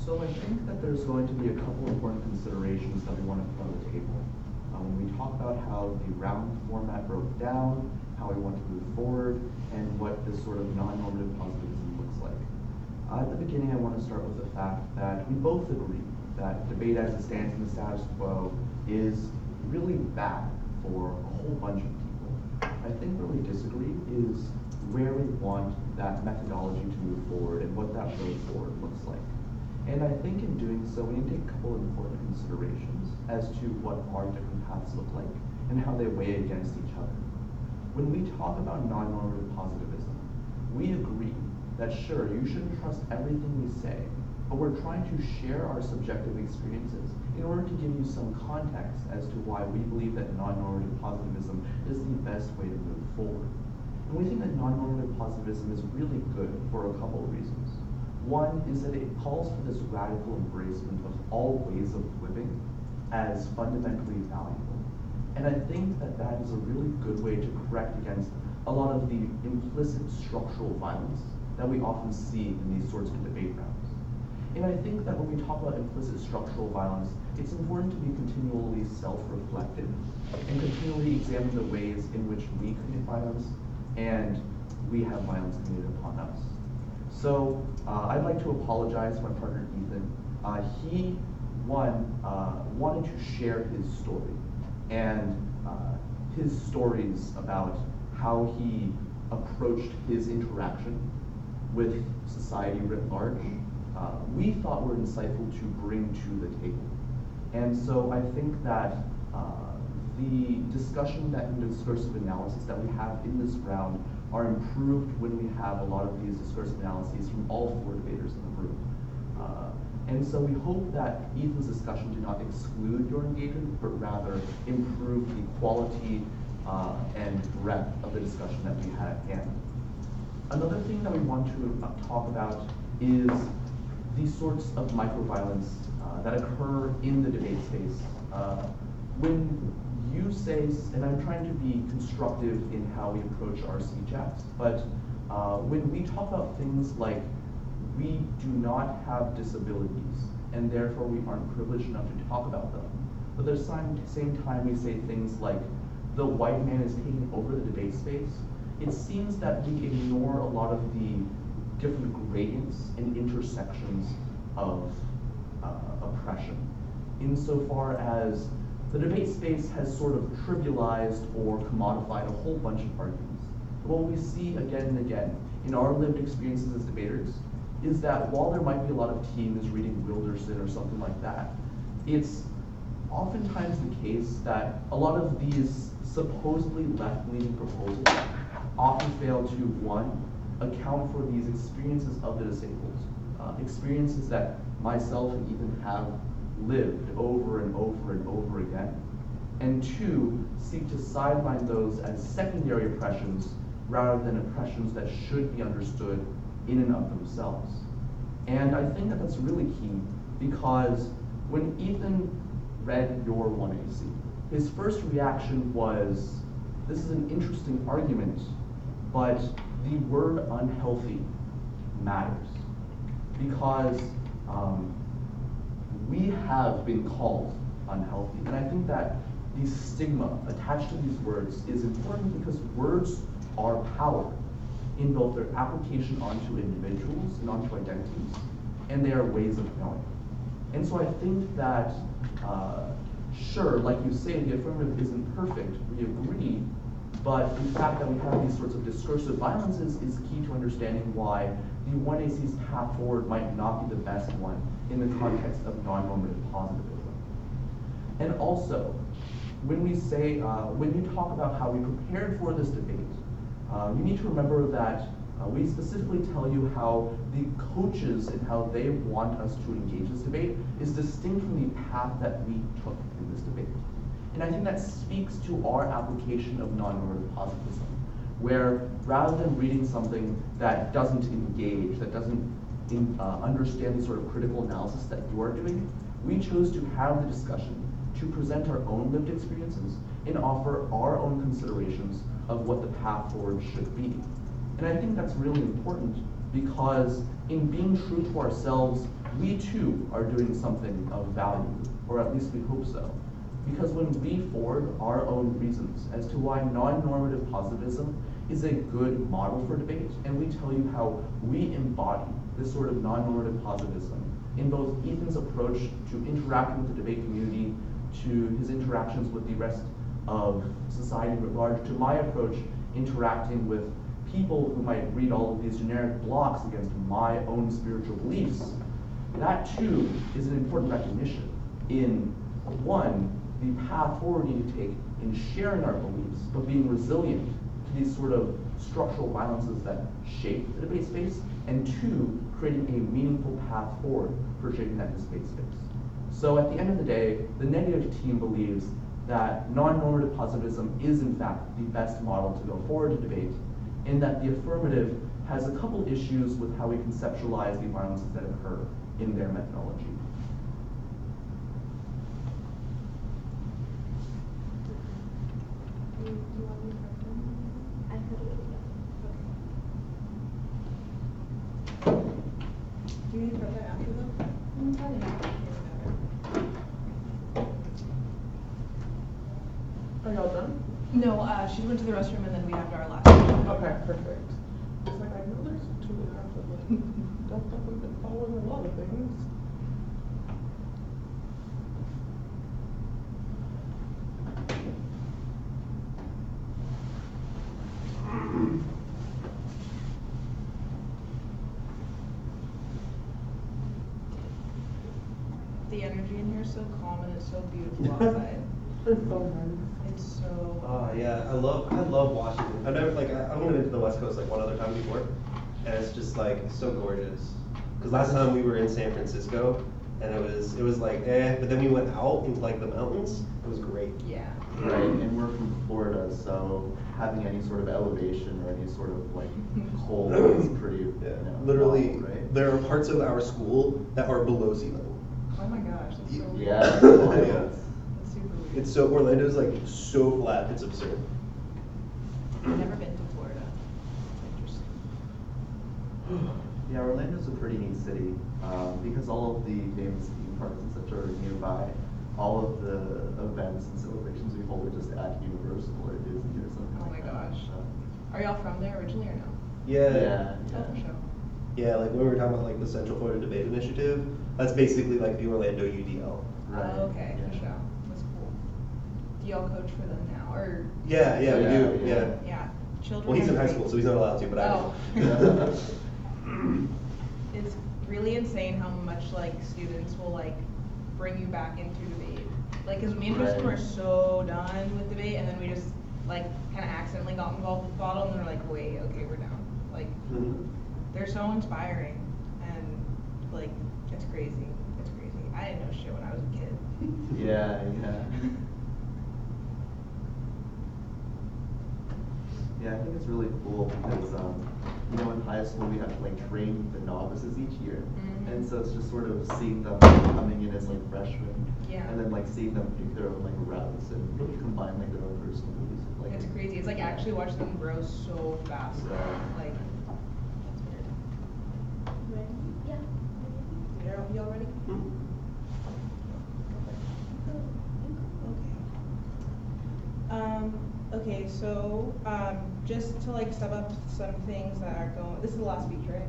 So I think that there's going to be a couple important considerations that we want to put on the table. When we talk about how the round format broke down, how we want to move forward, and what this sort of non-normative positivism looks like. At the beginning, I want to start with the fact that we both agree that debate as it stands in the status quo is really bad for a whole bunch of people. I think where we disagree is where we want that methodology to move forward and what that road forward looks like. And I think in doing so, we need to take a couple of important considerations as to what our different paths look like and how they weigh against each other. When we talk about non-normative positivism, we agree that sure, you shouldn't trust everything we say, but we're trying to share our subjective experiences in order to give you some context as to why we believe that non-normative positivism is the best way to move forward. And we think that non-normative positivism is really good for a couple of reasons. One is that it calls for this radical embracement of all ways of living as fundamentally valuable. And I think that that is a really good way to correct against a lot of the implicit structural violence that we often see in these sorts of debate rounds. And I think that when we talk about implicit structural violence, it's important to be continually self-reflective and continually examine the ways in which we commit violence and we have violence committed upon us. So I'd like to apologize to my partner Ethan. He wanted to share his story and his stories about how he approached his interaction with society writ large. We thought were insightful to bring to the table. And so I think that the discussion that and discursive analysis that we have in this round are improved when we have a lot of these discursive analyses from all four debaters in the room. And so we hope that Ethan's discussion did not exclude your engagement, but rather improve the quality and breadth of the discussion that we had at hand. Another thing that we want to talk about is these sorts of microviolence that occur in the debate space. When you say, and I'm trying to be constructive in how we approach our CChats, but when we talk about things like we do not have disabilities and therefore we aren't privileged enough to talk about them, but at the same time we say things like the white man is taking over the debate space, it seems that we ignore a lot of the different gradients and intersections of oppression, insofar as the debate space has sort of trivialized or commodified a whole bunch of arguments. What we see again and again in our lived experiences as debaters is that while there might be a lot of teams reading Wilderson or something like that, it's oftentimes the case that a lot of these supposedly left-leaning proposals often fail to, one, account for these experiences of the disabled, experiences that myself and Ethan have lived over and over and over again, and two, seek to sideline those as secondary oppressions rather than oppressions that should be understood in and of themselves. And I think that that's really key because when Ethan read your 1AC, his first reaction was, this is an interesting argument, but the word unhealthy matters because we have been called unhealthy. And I think that the stigma attached to these words is important because words are power in both their application onto individuals and onto identities, and they are ways of knowing. And so I think that, sure, like you say, the affirmative isn't perfect, we agree, but the fact that we have these sorts of discursive violences is key to understanding why the 1AC's path forward might not be the best one in the context of non-normative positivism. And also, when we say, when you talk about how we prepared for this debate, you need to remember that we specifically tell you how the coaches and how they want us to engage this debate is distinct from the path that we took in this debate. And I think that speaks to our application of non-normative positivism, where rather than reading something that doesn't engage, that doesn't understand the sort of critical analysis that you are doing, we chose to have the discussion, to present our own lived experiences, and offer our own considerations of what the path forward should be. And I think that's really important because in being true to ourselves, we too are doing something of value, or at least we hope so. Because when we forward our own reasons as to why non-normative positivism is a good model for debate, and we tell you how we embody this sort of non-normative positivism in both Ethan's approach to interacting with the debate community, to his interactions with the rest of society at large, to my approach interacting with people who might read all of these generic blocks against my own spiritual beliefs, that too is an important recognition in, one, the path forward we need to take in sharing our beliefs, but being resilient to these sort of structural violences that shape the debate space, and two, creating a meaningful path forward for shaping that debate space. So at the end of the day, the negative team believes that non-normative positivism is in fact the best model to go forward to debate, in that the affirmative has a couple issues with how we conceptualize the violences that occur in their methodology. I heard it. Do you need to put that after them? Probably not. Are y'all done? No, she went to the restroom and then we have our last. Okay, perfect. It's like, I know there's 2.5 of them. Definitely been following a lot of things. The energy in here is so calm and it's so beautiful outside. It's so nice. It's so. Oh yeah, I love Washington. I've never I've only been to the West Coast like one other time before, and it's just like so gorgeous. Because last time we were in San Francisco, and it was like but then we went out into like the mountains. It was great. Yeah. Right, and we're from Florida, so having any sort of elevation or any sort of like cold is pretty, Literally, wild, right? there are parts of our school that are below sea level. Oh my gosh, that's so weird. Yeah. That's super weird. It's so Orlando's like so flat. It's absurd. I've never been to Florida. It's interesting. Yeah, Orlando's a pretty neat city because all of the famous theme parks and such are nearby. All of the events and celebrations we hold are just at Universal or Disney or something Oh my like that. gosh. So, Are y'all from there originally or no? Yeah. Oh, for sure. Yeah, like when we were talking about like the Central Florida Debate Initiative, that's basically like the Orlando UDL. Right. Oh, okay, yeah. for sure. That's cool. Do y'all coach for them now, or? Yeah, we do. Yeah. Yeah. Yeah, children. Well, he's in are high great. school, so he's not allowed to, but Oh. I do. It's really insane how much like students will like bring you back into debate. Like, cause me and Tristan Right. were so done with debate, and then we just like kind of accidentally got involved with bottle, and they're like, wait, okay, we're down. Like, Mhm. they're so inspiring, and like, it's crazy. It's crazy. I didn't know shit when I was a kid. Yeah. Yeah, I think it's really cool because, in high school we have to like train the novices each year. Mhm. And so it's just sort of seeing them coming in as like freshmen. Yeah. And then like seeing them pick their own like routes and really combine like their own personal beliefs. Like, It's crazy. It's like actually watching them grow so fast. Yeah. Like, it's weird. Ready? Yeah. Y'all ready? Okay, so just to like sum up some things that are going. This is the last speech, right?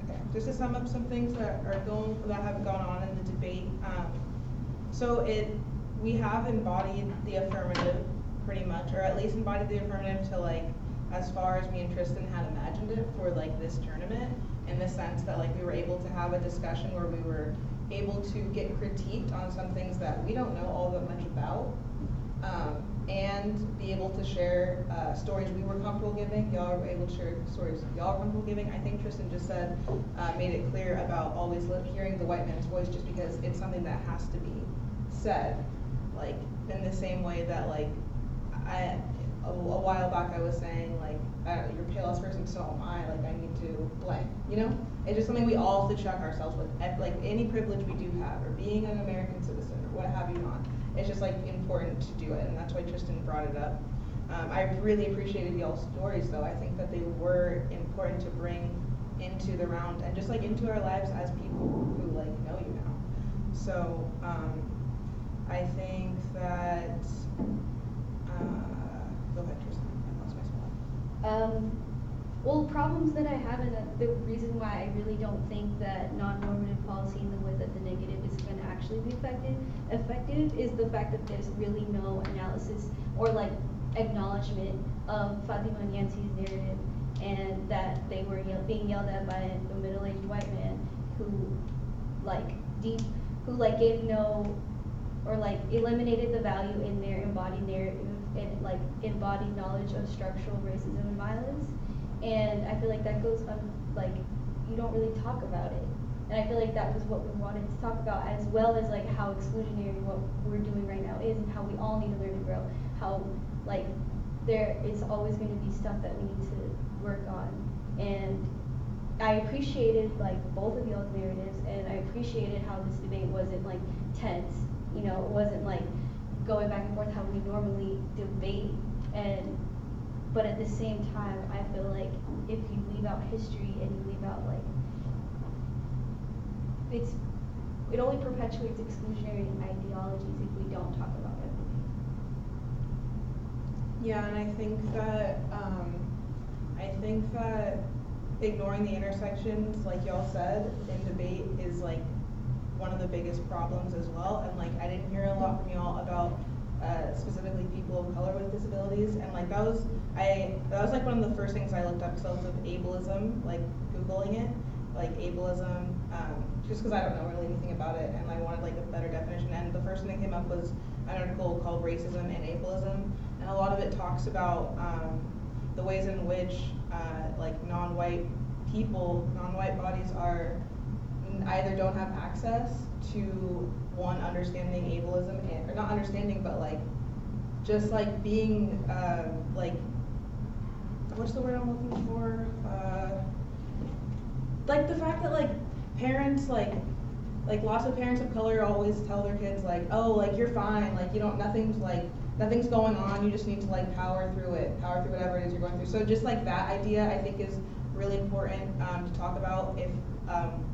Okay. Just to sum up some things that have gone on in the debate. We have embodied the affirmative pretty much, or at least embodied the affirmative to like as far as me and Tristan had imagined it for like this tournament, in the sense that like we were able to have a discussion where we were able to get critiqued on some things that we don't know all that much about. And be able to share stories we were comfortable giving. Y'all were able to share stories y'all were comfortable giving. I think Tristan just said, made it clear about always hearing the white man's voice, just because it's something that has to be said. Like, in the same way that, like, a while back I was saying, like, you're pale as person, so am I. Like, I need to blank, you know? It's just something we all have to check ourselves with. Like, any privilege we do have, or being an American citizen, or what have you not. It's just like important to do it, and that's why Tristan brought it up. I really appreciated y'all's stories though. I think that they were important to bring into the round and just like into our lives as people who like know you now. So I think that, go ahead, Tristan, I lost my spot. Well, problems that I have, and the reason why I really don't think that non-normative policy in the way that the negative is going to actually be effective is the fact that there's really no analysis or like acknowledgement of Fatima and Yancey's narrative, and that they were being yelled at by a middle-aged white man who gave no, or like eliminated the value in their embodied narrative and like embodied knowledge of structural racism and violence. And I feel like that goes like you don't really talk about it. And I feel like that was what we wanted to talk about, as well as like how exclusionary what we're doing right now is, and how we all need to learn to grow. How like there is always going to be stuff that we need to work on. And I appreciated like both of y'all's narratives, and I appreciated how this debate wasn't like tense. You know, it wasn't like going back and forth how we normally debate. But at the same time, I feel like if you leave out history and you leave out like, it only perpetuates exclusionary ideologies if we don't talk about empathy. Yeah, and I think that ignoring the intersections, like y'all said, in debate is like one of the biggest problems as well. And like I didn't hear a lot from y'all about specifically people of color with disabilities, and like that was like one of the first things I looked up, because I was of ableism, like Googling it, like ableism, just because I don't know really anything about it, and I wanted like a better definition. And the first thing that came up was an article called Racism and Ableism, and a lot of it talks about the ways in which like non-white bodies are either don't have access to one, understanding ableism, or not understanding, but like just like being like, what's the word I'm looking for? Like the fact that like parents like lots of parents of color always tell their kids like, oh, like you're fine, like you don't, nothing's going on, you just need to like power through whatever it is you're going through. So just like that idea I think is really important to talk about if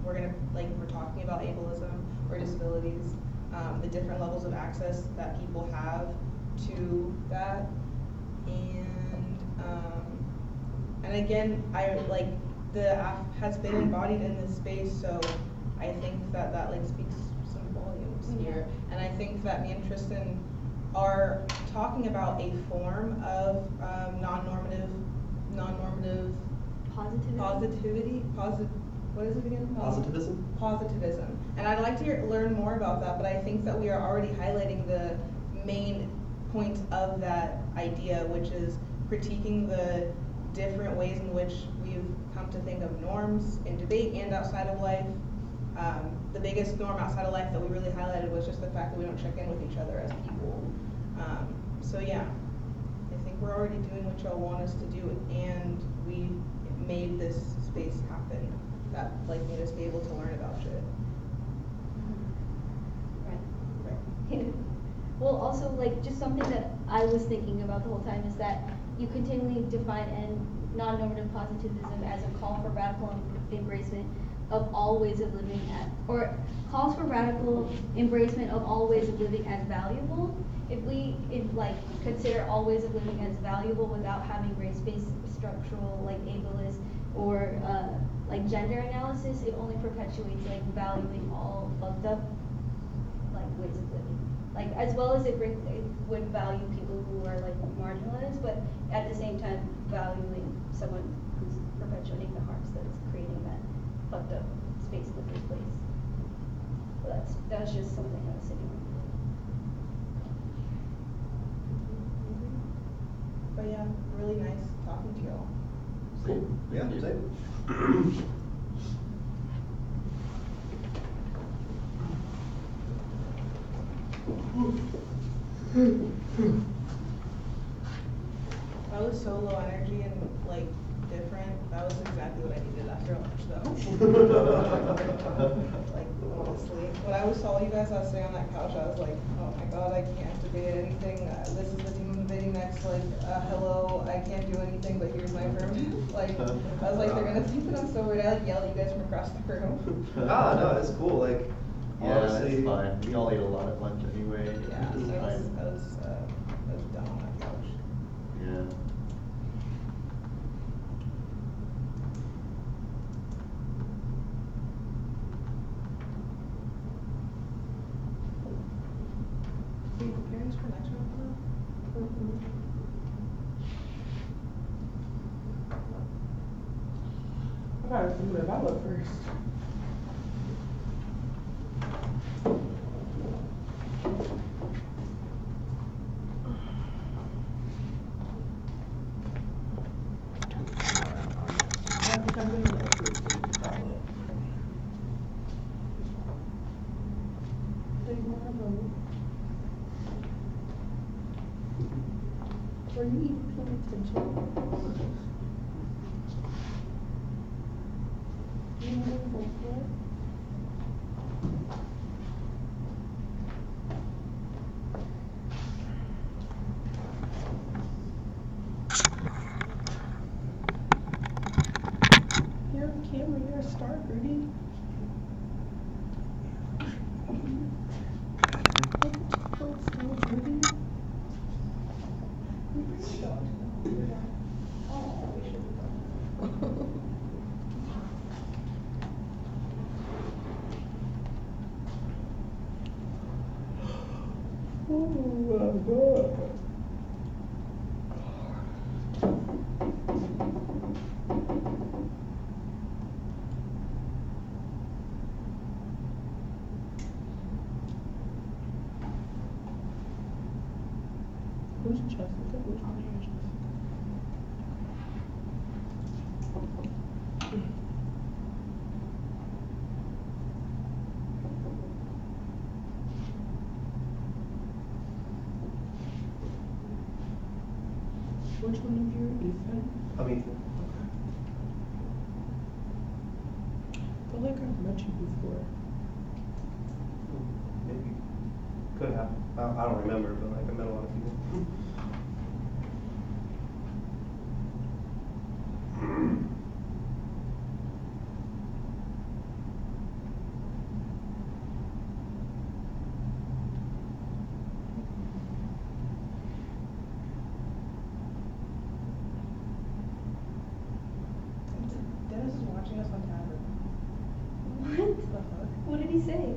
we're talking about ableism or disabilities, the different levels of access that people have to that. And again, I like the app has been embodied in this space, so I think that like speaks some volumes here. And I think that me and Tristan are talking about a form of non-normative what is it again? Positivism. And I'd like to learn more about that, but I think that we are already highlighting the main points of that idea, which is critiquing the different ways in which we've come to think of norms in debate and outside of life. The biggest norm outside of life that we really highlighted was just the fact that we don't check in with each other as people. So yeah, I think we're already doing what y'all want us to do, and we made this space happen that like made us be able to learn about shit. Right. Well, also like just something that I was thinking about the whole time is that you continually define non-normative positivism as a call for radical embracement of all ways of living or calls for radical embracement of all ways of living as valuable. If like consider all ways of living as valuable without having race-based structural like ableist or like gender analysis, it only perpetuates like valuing all fucked up like ways of living. Like as well as it would value people who are like marginalized, but at the same time valuing someone who's perpetuating the harms that is creating that fucked up space in the first place. But that's just something I was sitting on. But yeah, really nice talking to y'all. Cool. Yeah, same. That was so low energy and like different. That was exactly what I needed after lunch though. Like honestly. When I saw you guys, I was sitting on that couch, I was like, oh my god, I can't debate anything. This is the team I'm debating next. Like, hello, I can't do anything, but here's my permit. Like, I was like, they're gonna think that I'm so weird. I like yelled at you guys from across the room. Ah, no, it's cool. Like, Yeah, honestly, it's fine. We all ate a lot at lunch anyway. Yeah, It's I was, fine. I was, I was down on that couch. Yeah. Are you preparing for next month now? I gotta see what I look first. I think I'm gonna look first. Do you wanna vote? Were you even paying attention? You wanna vote for it? You're on camera, you're a star, Rudy. Look at your clothes, now, Rudy. You're pretty dog. Oh, we should have done. Oh my god. Who's Jessica? Which one are you, Jessica? Which one of you are Ethan? I mean, I feel like I've met you before. maybe could have. I don't remember, but like I met a lot of people. Dennis is watching us on Tavern. What? What the fuck? What did he say?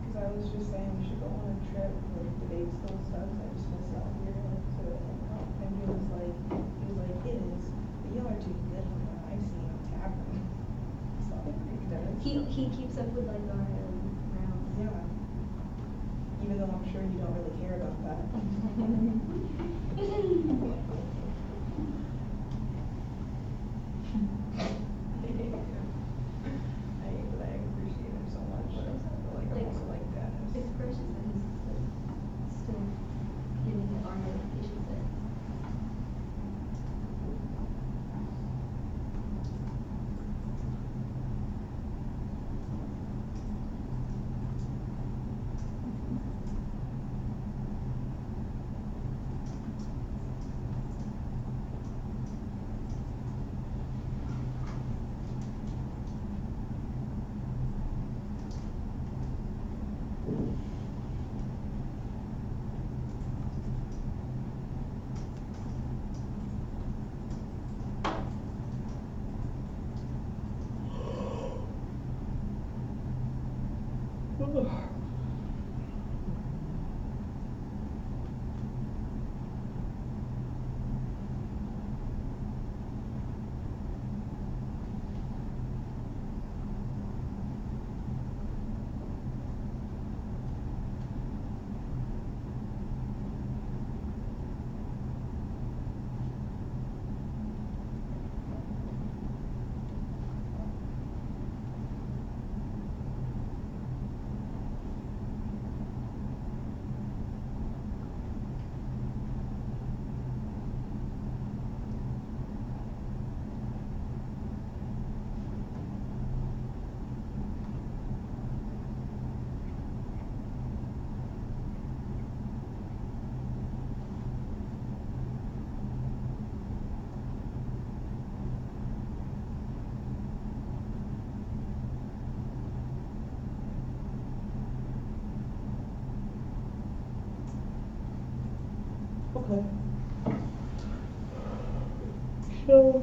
Because I was just saying we should go on a trip with debate still stuff. I just miss out here like to hang out. And he was like, it is. But y'all are doing good from what I've seen on Tavern. So thanks, Dennis. He keeps up with like our rounds. Yeah. Even though I'm sure you don't really care about that. I appreciate him so much. But I also like Dennis. It's precious that he's like still giving our notifications there. Okay. So.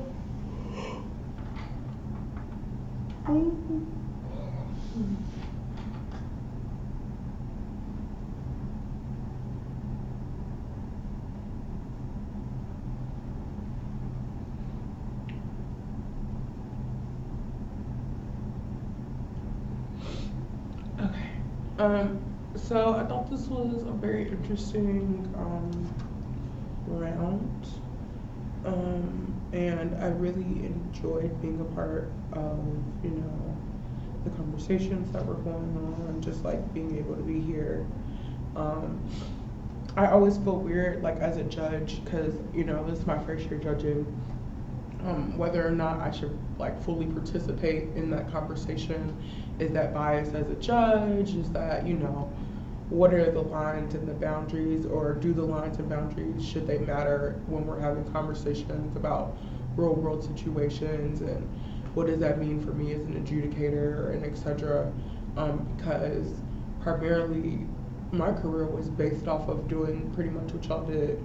Okay. So I thought this was a very interesting round. And I really enjoyed being a part of, you know, the conversations that were going on, just like being able to be here. I always feel weird, like as a judge, because you know this is my first year judging. Whether or not I should like fully participate in that conversation, is that bias as a judge? Is that, you know, what are the lines and the boundaries, or do the lines and boundaries, should they matter when we're having conversations about real world situations, and what does that mean for me as an adjudicator and etc. Because primarily my career was based off of doing pretty much what y'all did,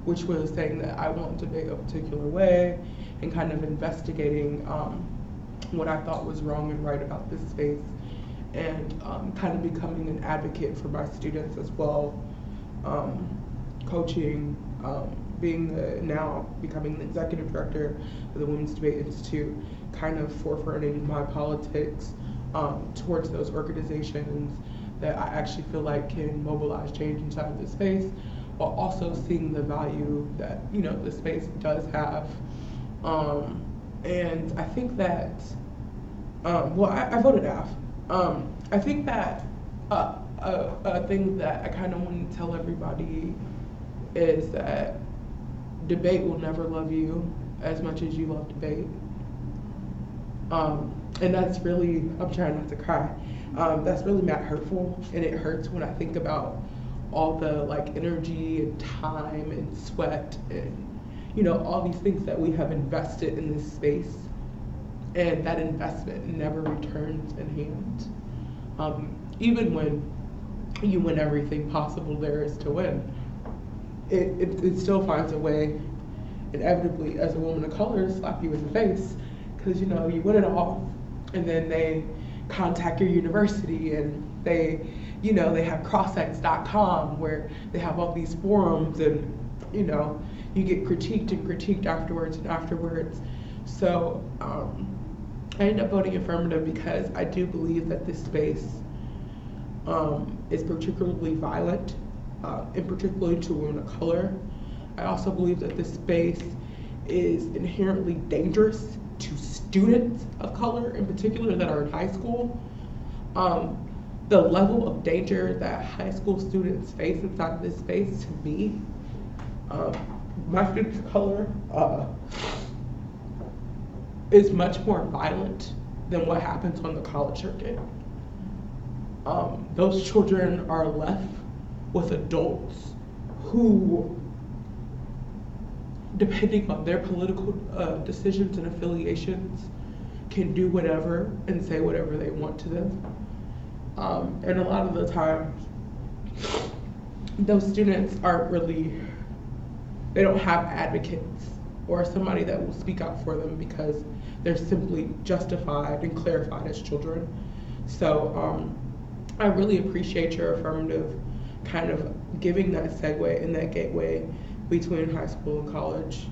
which was saying that I want to debate a particular way and kind of investigating what I thought was wrong and right about this space, and kind of becoming an advocate for my students as well, coaching, now becoming the executive director of the Women's Debate Institute, kind of forefronting my politics towards those organizations that I actually feel like can mobilize change inside of this space, while also seeing the value that, you know, the space does have. And I think that, I voted F. I think that a thing that I kind of want to tell everybody is that debate will never love you as much as you love debate. And that's really, I'm trying not to cry. That's really not hurtful, and it hurts when I think about all the like energy and time and sweat and, you know, all these things that we have invested in this space, and that investment never returns in hand. Even when you win everything possible there is to win, it still finds a way, inevitably, as a woman of color, to slap you in the face, because, you know, you win it all, and then they contact your university, and they, you know, they have crossx.com where they have all these forums, and, you know, you get critiqued and critiqued afterwards and afterwards. So I ended up voting affirmative because I do believe that this space is particularly violent, and particularly to women of color. I also believe that this space is inherently dangerous to students of color, in particular, that are in high school. The level of danger that high school students face inside of this space, to me, my students of color, is much more violent than what happens on the college circuit. Those children are left with adults who, depending on their political decisions and affiliations, can do whatever and say whatever they want to them. And a lot of the time, those students aren't really, they don't have advocates or somebody that will speak out for them because they're simply justified and clarified as children. So I really appreciate your affirmative kind of giving that segue and that gateway between high school and college,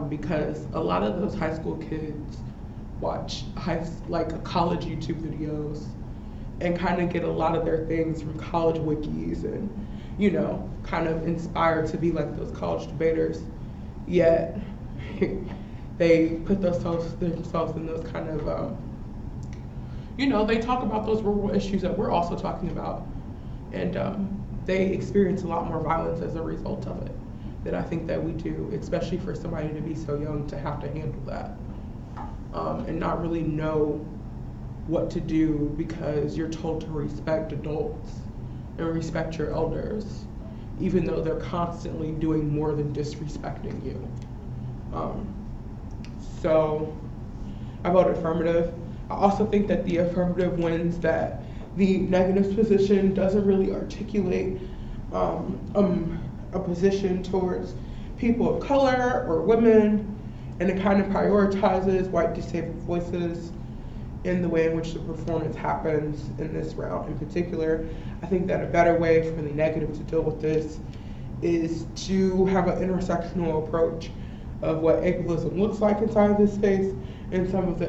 because a lot of those high school kids watch college YouTube videos and kind of get a lot of their things from college wikis, and, you know, kind of inspired to be like those college debaters. Yet they put themselves in those kind of, you know, they talk about those rural issues that we're also talking about, and they experience a lot more violence as a result of it than I think that we do, especially for somebody to be so young to have to handle that, and not really know what to do because you're told to respect adults and respect your elders, even though they're constantly doing more than disrespecting you. So I voted affirmative. I also think that the affirmative wins that the negative position doesn't really articulate a position towards people of color or women, and it kind of prioritizes white disabled voices in the way in which the performance happens in this round in particular. I think that a better way for the negative to deal with this is to have an intersectional approach of what ableism looks like inside this space and some of the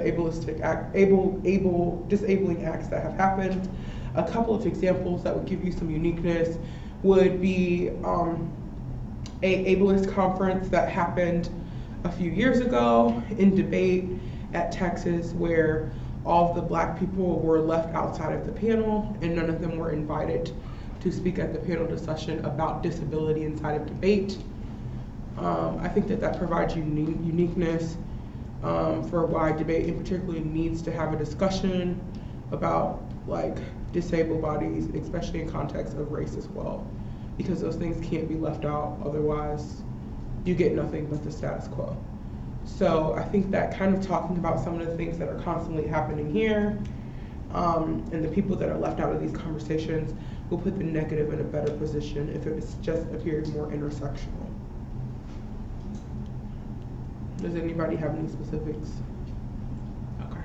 disabling acts that have happened. A couple of examples that would give you some uniqueness would be a ableist conference that happened a few years ago in debate at Texas, where all of the Black people were left outside of the panel and none of them were invited to speak at the panel discussion about disability inside of debate. I think that provides uniqueness for why debate in particular needs to have a discussion about like disabled bodies, especially in context of race as well, because those things can't be left out, otherwise you get nothing but the status quo. So I think that kind of talking about some of the things that are constantly happening here and the people that are left out of these conversations will put the negative in a better position if it just appears more intersectional. Does anybody have any specifics? Okay.